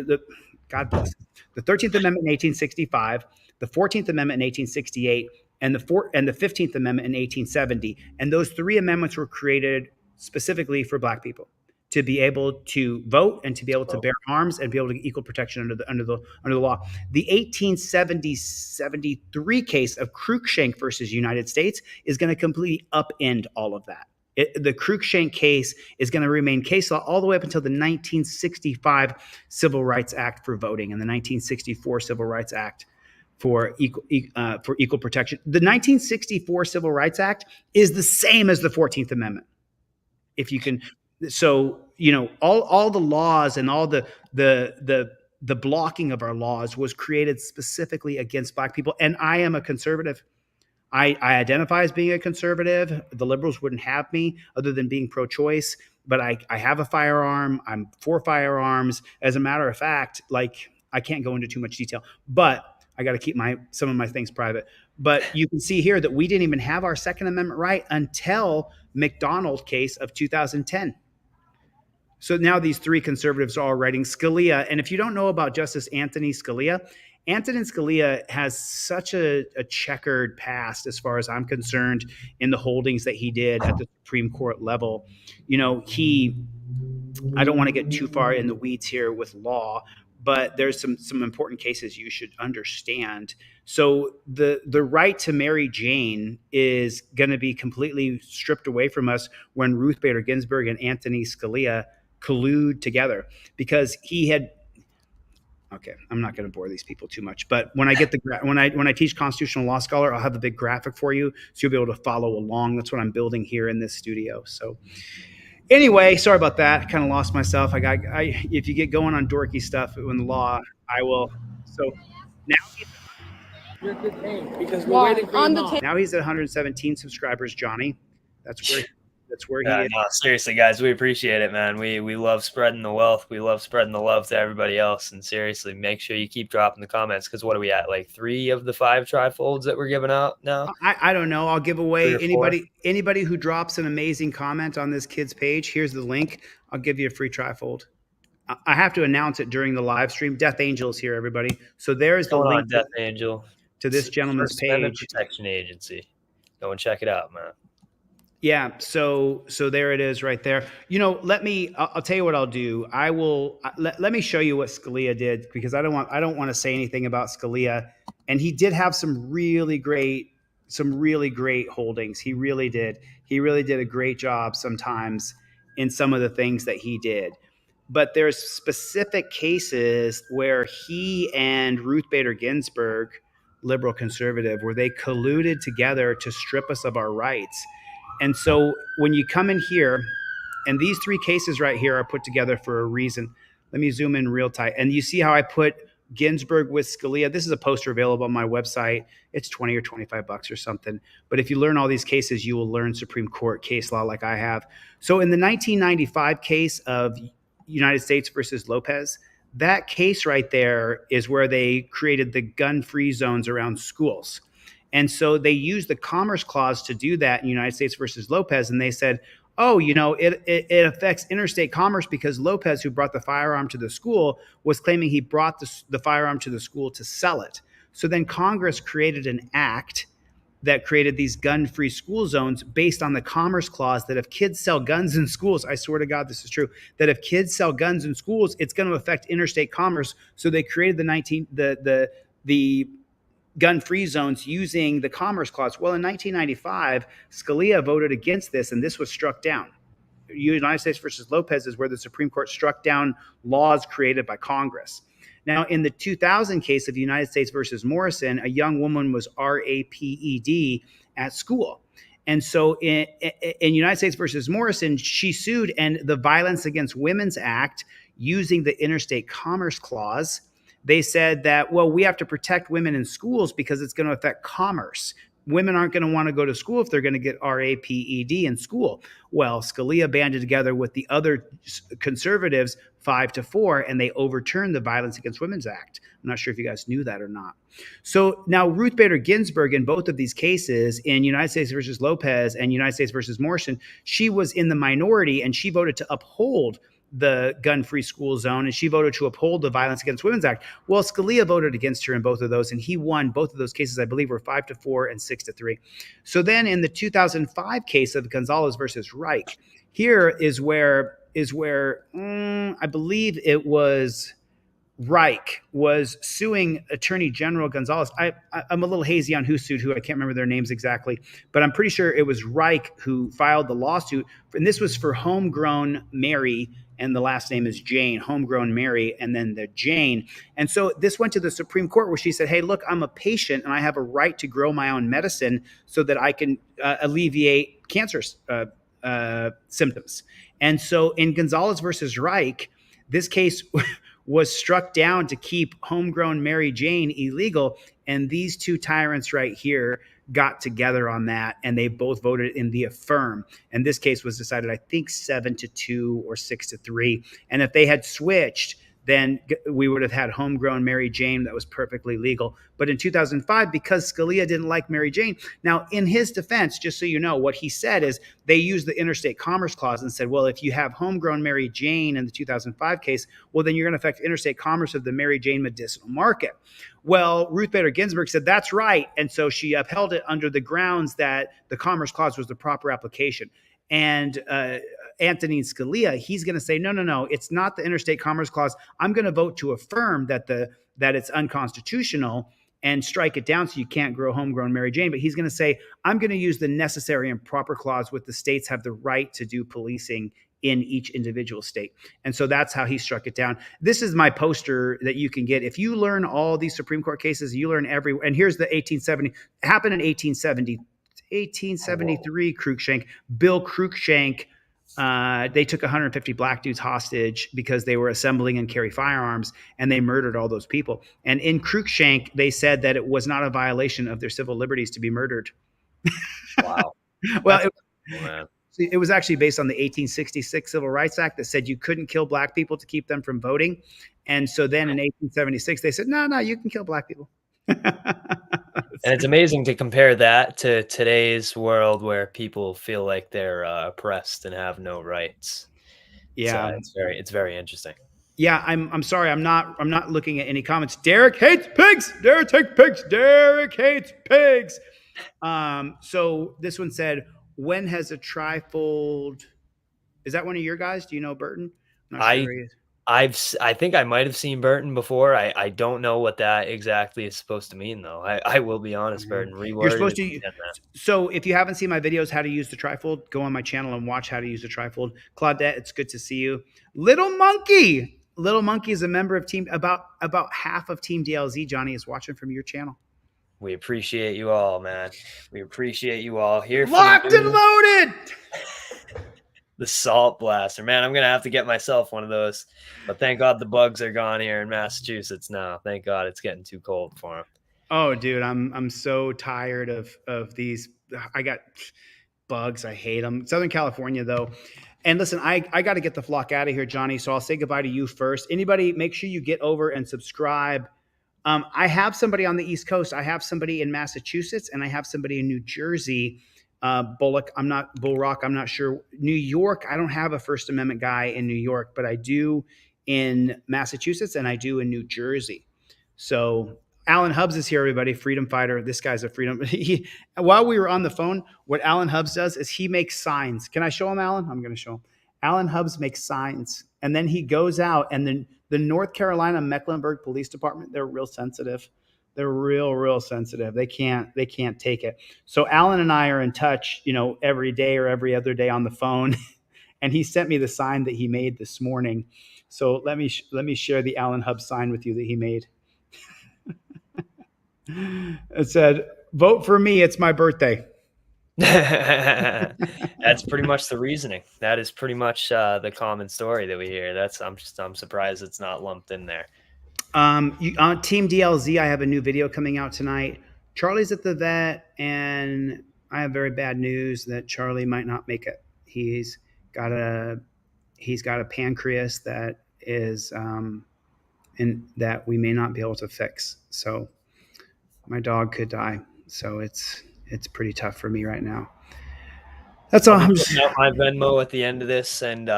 God bless, the 13th Amendment in 1865, the 14th Amendment in 1868, and the 15th Amendment in 1870. And those three amendments were created specifically for Black people to be able to vote and to be able to bear arms and be able to get equal protection under the law. The 1873 case of Cruikshank versus United States is going to completely upend all of that. The Cruikshank case is going to remain case law all the way up until the 1965 Civil Rights Act for voting and the 1964 Civil Rights Act for equal protection. The 1964 Civil Rights Act is the same as the 14th Amendment. If you can, so you know, all the laws and all the blocking of our laws was created specifically against Black people. And I am a conservative. I identify as being a conservative. The liberals wouldn't have me other than being pro-choice. But I have a firearm. I'm for firearms. As a matter of fact, like, I can't go into too much detail, but I got to keep some of my things private. But you can see here that we didn't even have our Second Amendment right until McDonald case of 2010. So now these three conservatives are all writing. Scalia, and if you don't know about Justice Anthony Scalia has such a checkered past as far as I'm concerned in the holdings that he did at the Supreme Court level. You know, I don't want to get too far in the weeds here with law, but there's some important cases you should understand. So the right to marry Jane is going to be completely stripped away from us when Ruth Bader Ginsburg and Anthony Scalia collude together, because he had. Okay, I'm not going to bore these people too much, but when I get when I teach constitutional law scholar, I'll have a big graphic for you, so you'll be able to follow along. That's what I'm building here in this studio. So. Anyway, sorry about that. I kind of lost myself. If you get going on dorky stuff in the law, I will. So now you're good name because we're waiting for you. Now he's at 117 subscribers, Johnny. That's where That's where he is. No, seriously, guys, we appreciate it, man. We love spreading the wealth. We love spreading the love to everybody else. And seriously, make sure you keep dropping the comments, because what are we at? Like 3 of the 5 trifolds that we're giving out now? I don't know. I'll give 3 away or 4? anybody who drops an amazing comment on this kid's page. Here's the link. I'll give you a free trifold. I have to announce it during the live stream. Death Angel is here, everybody. So there's What's the going link on, Death Angel? to this gentleman's First Amendment page. Protection Agency. Go and check it out, man. Yeah, so there it is right there. You know, I'll tell you what I'll do. I will let me show you what Scalia did, because I don't want to say anything about Scalia, and he did have some really great holdings. He really did a great job sometimes in some of the things that he did. But there's specific cases where he and Ruth Bader Ginsburg, liberal conservative, where they colluded together to strip us of our rights. And so when you come in here, and these 3 cases right here are put together for a reason. Let me zoom in real tight. And you see how I put Ginsburg with Scalia. This is a poster available on my website. It's 20 or 25 bucks or something. But if you learn all these cases, you will learn Supreme Court case law like I have. So in the 1995 case of United States versus Lopez, that case right there is where they created the gun-free zones around schools. And so they used the Commerce Clause to do that in United States versus Lopez. And they said, oh, you know, it affects interstate commerce, because Lopez, who brought the firearm to the school, was claiming he brought the firearm to the school to sell it. So then Congress created an act that created these gun-free school zones based on the Commerce Clause, that if kids sell guns in schools, I swear to God, this is true, that if kids sell guns in schools, it's going to affect interstate commerce. So they created the gun-free zones using the Commerce Clause. Well, in 1995, Scalia voted against this, and this was struck down. United States versus Lopez is where the Supreme Court struck down laws created by Congress. Now, in the 2000 case of United States versus Morrison, a young woman was RAPED at school. And so in United States versus Morrison, she sued, and the Violence Against Women's Act, using the Interstate Commerce Clause, they said that, well, we have to protect women in schools because it's going to affect commerce. Women aren't going to want to go to school if they're going to get RAPED in school. Well, Scalia banded together with the other conservatives 5-4, and they overturned the Violence Against Women's Act. I'm not sure if you guys knew that or not. So now Ruth Bader Ginsburg, in both of these cases, in United States versus Lopez and United States versus Morrison, she was in the minority, and she voted to uphold the gun-free school zone, and she voted to uphold the Violence Against Women's Act. Well, Scalia voted against her in both of those, and he won both of those cases. I believe were 5-4 and 6-3. So then, in the 2005 case of Gonzalez versus Reich, here is where I believe it was Reich was suing Attorney General Gonzalez. I'm a little hazy on who sued who. I can't remember their names exactly, but I'm pretty sure it was Reich who filed the lawsuit. And this was for homegrown Mary, and the last name is Jane, homegrown Mary, and then the Jane. And so this went to the Supreme Court, where she said, hey, look, I'm a patient and I have a right to grow my own medicine so that I can alleviate cancer symptoms. And so in Gonzalez versus Reich, this case was struck down to keep homegrown Mary Jane illegal. And these 2 tyrants right here got together on that, and they both voted in the affirm. And this case was decided, I think, 7-2 or 6-3. And if they had switched, then we would have had homegrown Mary Jane that was perfectly legal. But in 2005, because Scalia didn't like Mary Jane, now in his defense, just so you know, what he said is they used the Interstate Commerce Clause and said, well, if you have homegrown Mary Jane in the 2005 case, well, then you're going to affect interstate commerce of the Mary Jane medicinal market. Well, Ruth Bader Ginsburg said that's right. And so she upheld it under the grounds that the Commerce Clause was the proper application. And Antonin Scalia, he's going to say, no, it's not the Interstate Commerce Clause. I'm going to vote to affirm that it's unconstitutional and strike it down so you can't grow homegrown Mary Jane. But he's going to say, I'm going to use the necessary and proper clause with the states have the right to do policing in each individual state. And so that's how he struck it down. This is my poster that you can get. If you learn all these Supreme Court cases, you learn and here's the 1870, it happened in 1873, Cruikshank, Bill Cruikshank. They took 150 black dudes hostage because they were assembling and carry firearms, and they murdered all those people. And in Cruikshank, they said that it was not a violation of their civil liberties to be murdered. Wow. Well, it was actually based on the 1866 Civil Rights Act that said you couldn't kill black people to keep them from voting. And so then in 1876, they said, no, you can kill black people. And it's amazing to compare that to today's world where people feel like they're oppressed and have no rights. Yeah. It's very interesting. Yeah, I'm sorry. I'm not looking at any comments. Derek hates pigs. Derek hates pigs. Derek hates pigs. So this one said, when has a trifold? Is that one of your guys? Do you know Burton? I'm not sure I who he is. I think I might have seen Burton before. I don't know what that exactly is supposed to mean though. I will be honest, Burton. You're Reword it supposed if you to. can, man. So if you haven't seen my videos, how to use the trifold, go on my channel and watch how to use the trifold. Claudette, it's good to see you. Little Monkey. Little Monkey is a member of team. About half of Team DLZ. Johnny is watching from your channel. We appreciate you all, man. We appreciate you all here for Locked and loaded. The salt blaster, man. I'm gonna have to get myself one of those. But thank God the bugs are gone here in Massachusetts now. Thank God it's getting too cold for them. Oh, dude, I'm so tired of these. I got bugs. I hate them. Southern California, though. And listen, I got to get the flock out of here, Johnny. So I'll say goodbye to you first. Anybody, make sure you get over and subscribe. I have somebody on the East Coast. I have somebody in Massachusetts, and I have somebody in New Jersey. Bullock, I'm not Bull Rock. I'm not sure. New York, I don't have a First Amendment guy in New York, but I do in Massachusetts, and I do in New Jersey. So Alan Hubbs is here, everybody. Freedom fighter. This guy's a freedom. While we were on the phone, what Alan Hubbs does is he makes signs. Can I show him, Alan? I'm going to show him. Alan Hubbs makes signs, and then he goes out, and then the North Carolina Mecklenburg Police Department, they're real sensitive. They're real sensitive. They can't take it. So Alan and I are in touch, every day or every other day on the phone. And he sent me the sign that he made this morning. So let me share the Alan Hubbs sign with you that he made. It said, "Vote for me. It's my birthday." That's pretty much the reasoning. That is pretty much the common story that we hear. I'm surprised it's not lumped in there. On Team DLZ, I have a new video coming out tonight. Charlie's at the vet, and I have very bad news that Charlie might not make it. He's got a pancreas that is and that we may not be able to fix. So my dog could die. So it's pretty tough for me right now. That's all. I'll be putting out my Venmo at the end of this, and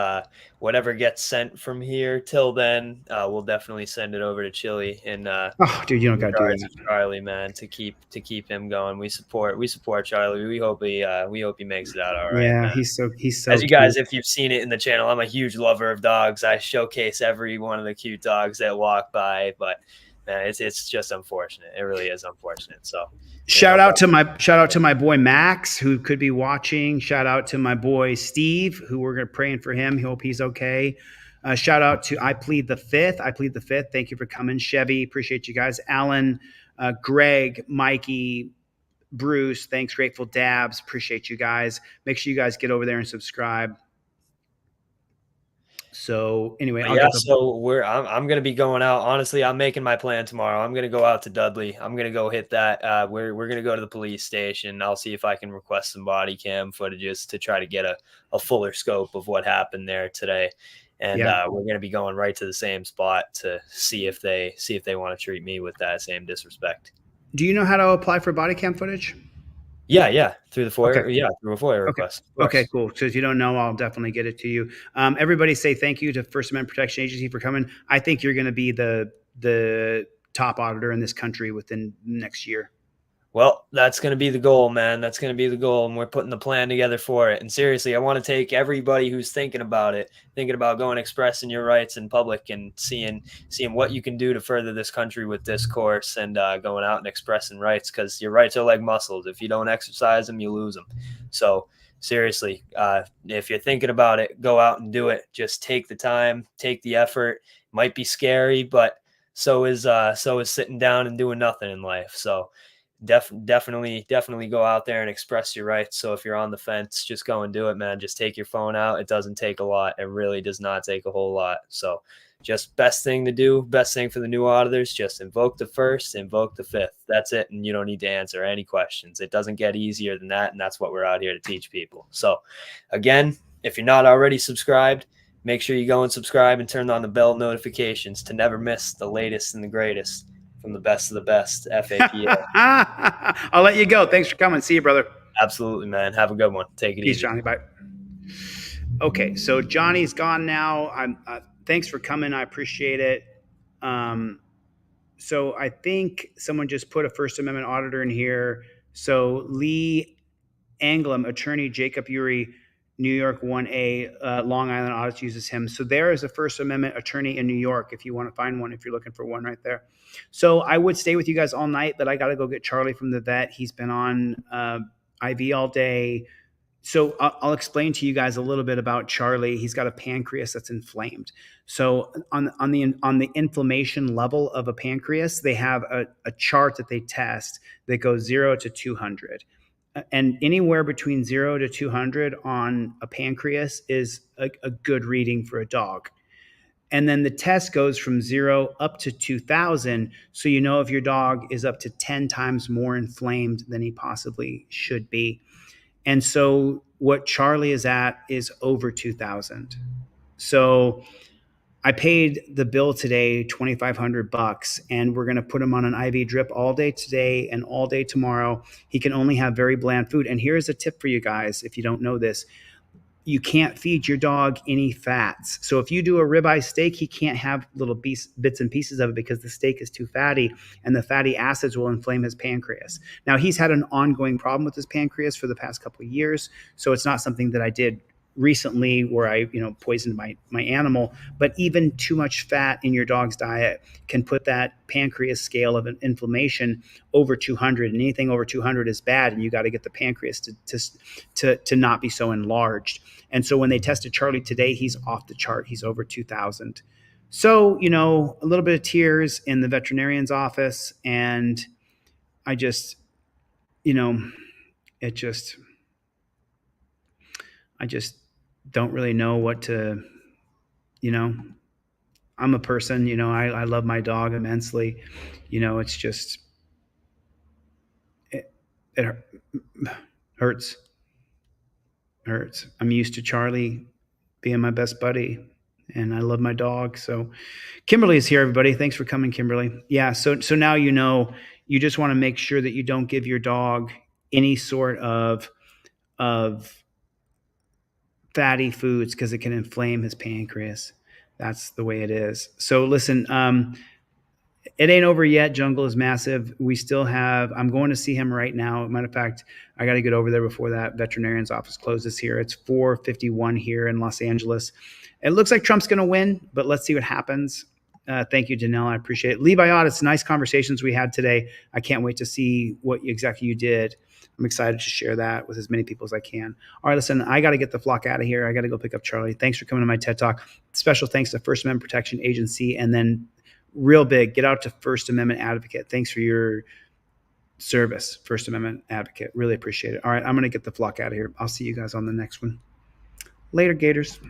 whatever gets sent from here till then, we'll definitely send it over to Chili. And oh, dude, you don't got to do that. Charlie, man, to keep him going. We support Charlie. We hope he makes it out all right. Yeah, man. He's so. As you guys, if you've seen it in the channel, I'm a huge lover of dogs. I showcase every one of the cute dogs that walk by, but man, it's just unfortunate. It really is unfortunate. So. Shout out to my boy Max, who could be watching. Shout out to my boy Steve, who we're going to praying for him. Hope he's okay. Shout out to I Plead the Fifth. Thank you for coming, Chevy. Appreciate you guys. Alan, Greg, Mikey, Bruce. Thanks, Grateful Dabs. Appreciate you guys. Make sure you guys get over there and subscribe. So anyway, I'm gonna be going out. Honestly, I'm making my plan tomorrow. I'm gonna go out to Dudley. I'm gonna go hit that. We're gonna go to the police station. I'll see if I can request some body cam footages to try to get a fuller scope of what happened there today. And we're gonna be going right to the same spot to see if they want to treat me with that same disrespect. Do you know how to apply for body cam footage? Yeah, through the FOIA. Okay. Yeah, through a FOIA request. Okay, cool. So if you don't know, I'll definitely get it to you. Everybody say thank you to First Amendment Protection Agency for coming. I think you're going to be the top auditor in this country within next year. Well, that's going to be the goal, man. That's going to be the goal, and we're putting the plan together for it. And seriously, I want to take everybody who's thinking about going expressing your rights in public and seeing what you can do to further this country with discourse and going out and expressing rights, because your rights are like muscles. If you don't exercise them, you lose them. So seriously, if you're thinking about it, go out and do it. Just take the time, take the effort. It might be scary, but so is sitting down and doing nothing in life. So definitely go out there and express your rights. So if you're on the fence, just go and do it, man. Just take your phone out. It doesn't take a lot. It really does not take a whole lot. So just best thing to do, best thing for the new auditors, just invoke the first, invoke the fifth. That's it. And you don't need to answer any questions. It doesn't get easier than that. And that's what we're out here to teach people. So again, if you're not already subscribed, make sure you go and subscribe and turn on the bell notifications to never miss the latest and the greatest from the best of the best FAPA. I'll let you go. Thanks for coming. See you, brother. Absolutely, man. Have a good one. Take it Peace, easy. Johnny. Bye. Okay, so Johnny's gone now. Thanks for coming. I appreciate it. So I think someone just put a First Amendment auditor in here. So Lee Anglem, attorney Jacob Urey, New York 1A, Long Island Audits uses him. So there is a First Amendment attorney in New York if you want to find one, if you're looking for one right there. So I would stay with you guys all night, but I got to go get Charlie from the vet. He's been on IV all day. So I'll explain to you guys a little bit about Charlie. He's got a pancreas that's inflamed. So on the inflammation level of a pancreas, they have a chart that they test that goes 0 to 200. And anywhere between 0 to 200 on a pancreas is a good reading for a dog. And then the test goes from 0 up to 2,000. So you know if your dog is up to 10 times more inflamed than he possibly should be. And so what Charlie is at is over 2,000. So I paid the bill today, $2,500, and we're going to put him on an IV drip all day today and all day tomorrow. He can only have very bland food. And here's a tip for you guys, if you don't know this. You can't feed your dog any fats. So if you do a ribeye steak, he can't have little bits and pieces of it because the steak is too fatty and the fatty acids will inflame his pancreas. Now, he's had an ongoing problem with his pancreas for the past couple of years. So it's not something that I did recently where I, poisoned my animal, but even too much fat in your dog's diet can put that pancreas scale of an inflammation over 200, and anything over 200 is bad, and you got to get the pancreas to not be so enlarged. And so when they tested Charlie today, he's off the chart. He's over 2,000. So, a little bit of tears in the veterinarian's office, and I just, I just don't really know what to, I'm a person, I love my dog immensely. It's just, it hurts. I'm used to Charlie being my best buddy, and I love my dog. So Kimberly is here, everybody. Thanks for coming, Kimberly. Yeah. So now, you just want to make sure that you don't give your dog any sort of fatty foods because it can inflame his pancreas. That's the way it is. So listen, it ain't over yet. Jungle is massive. I'm going to see him right now. Matter of fact, I got to get over there before that veterinarian's office closes here. It's 4:51 here in Los Angeles. It looks like Trump's going to win, but let's see what happens. Thank you, Danelle. I appreciate it. Levi Audits, nice conversations we had today. I can't wait to see what exactly you did. I'm excited to share that with as many people as I can. All right, listen, I got to get the flock out of here. I got to go pick up Charlie. Thanks for coming to my TED Talk. Special thanks to First Amendment Protection Agency, and then real big, get out to First Amendment Advocate. Thanks for your service, First Amendment Advocate. Really appreciate it. All right, I'm going to get the flock out of here. I'll see you guys on the next one. Later, Gators.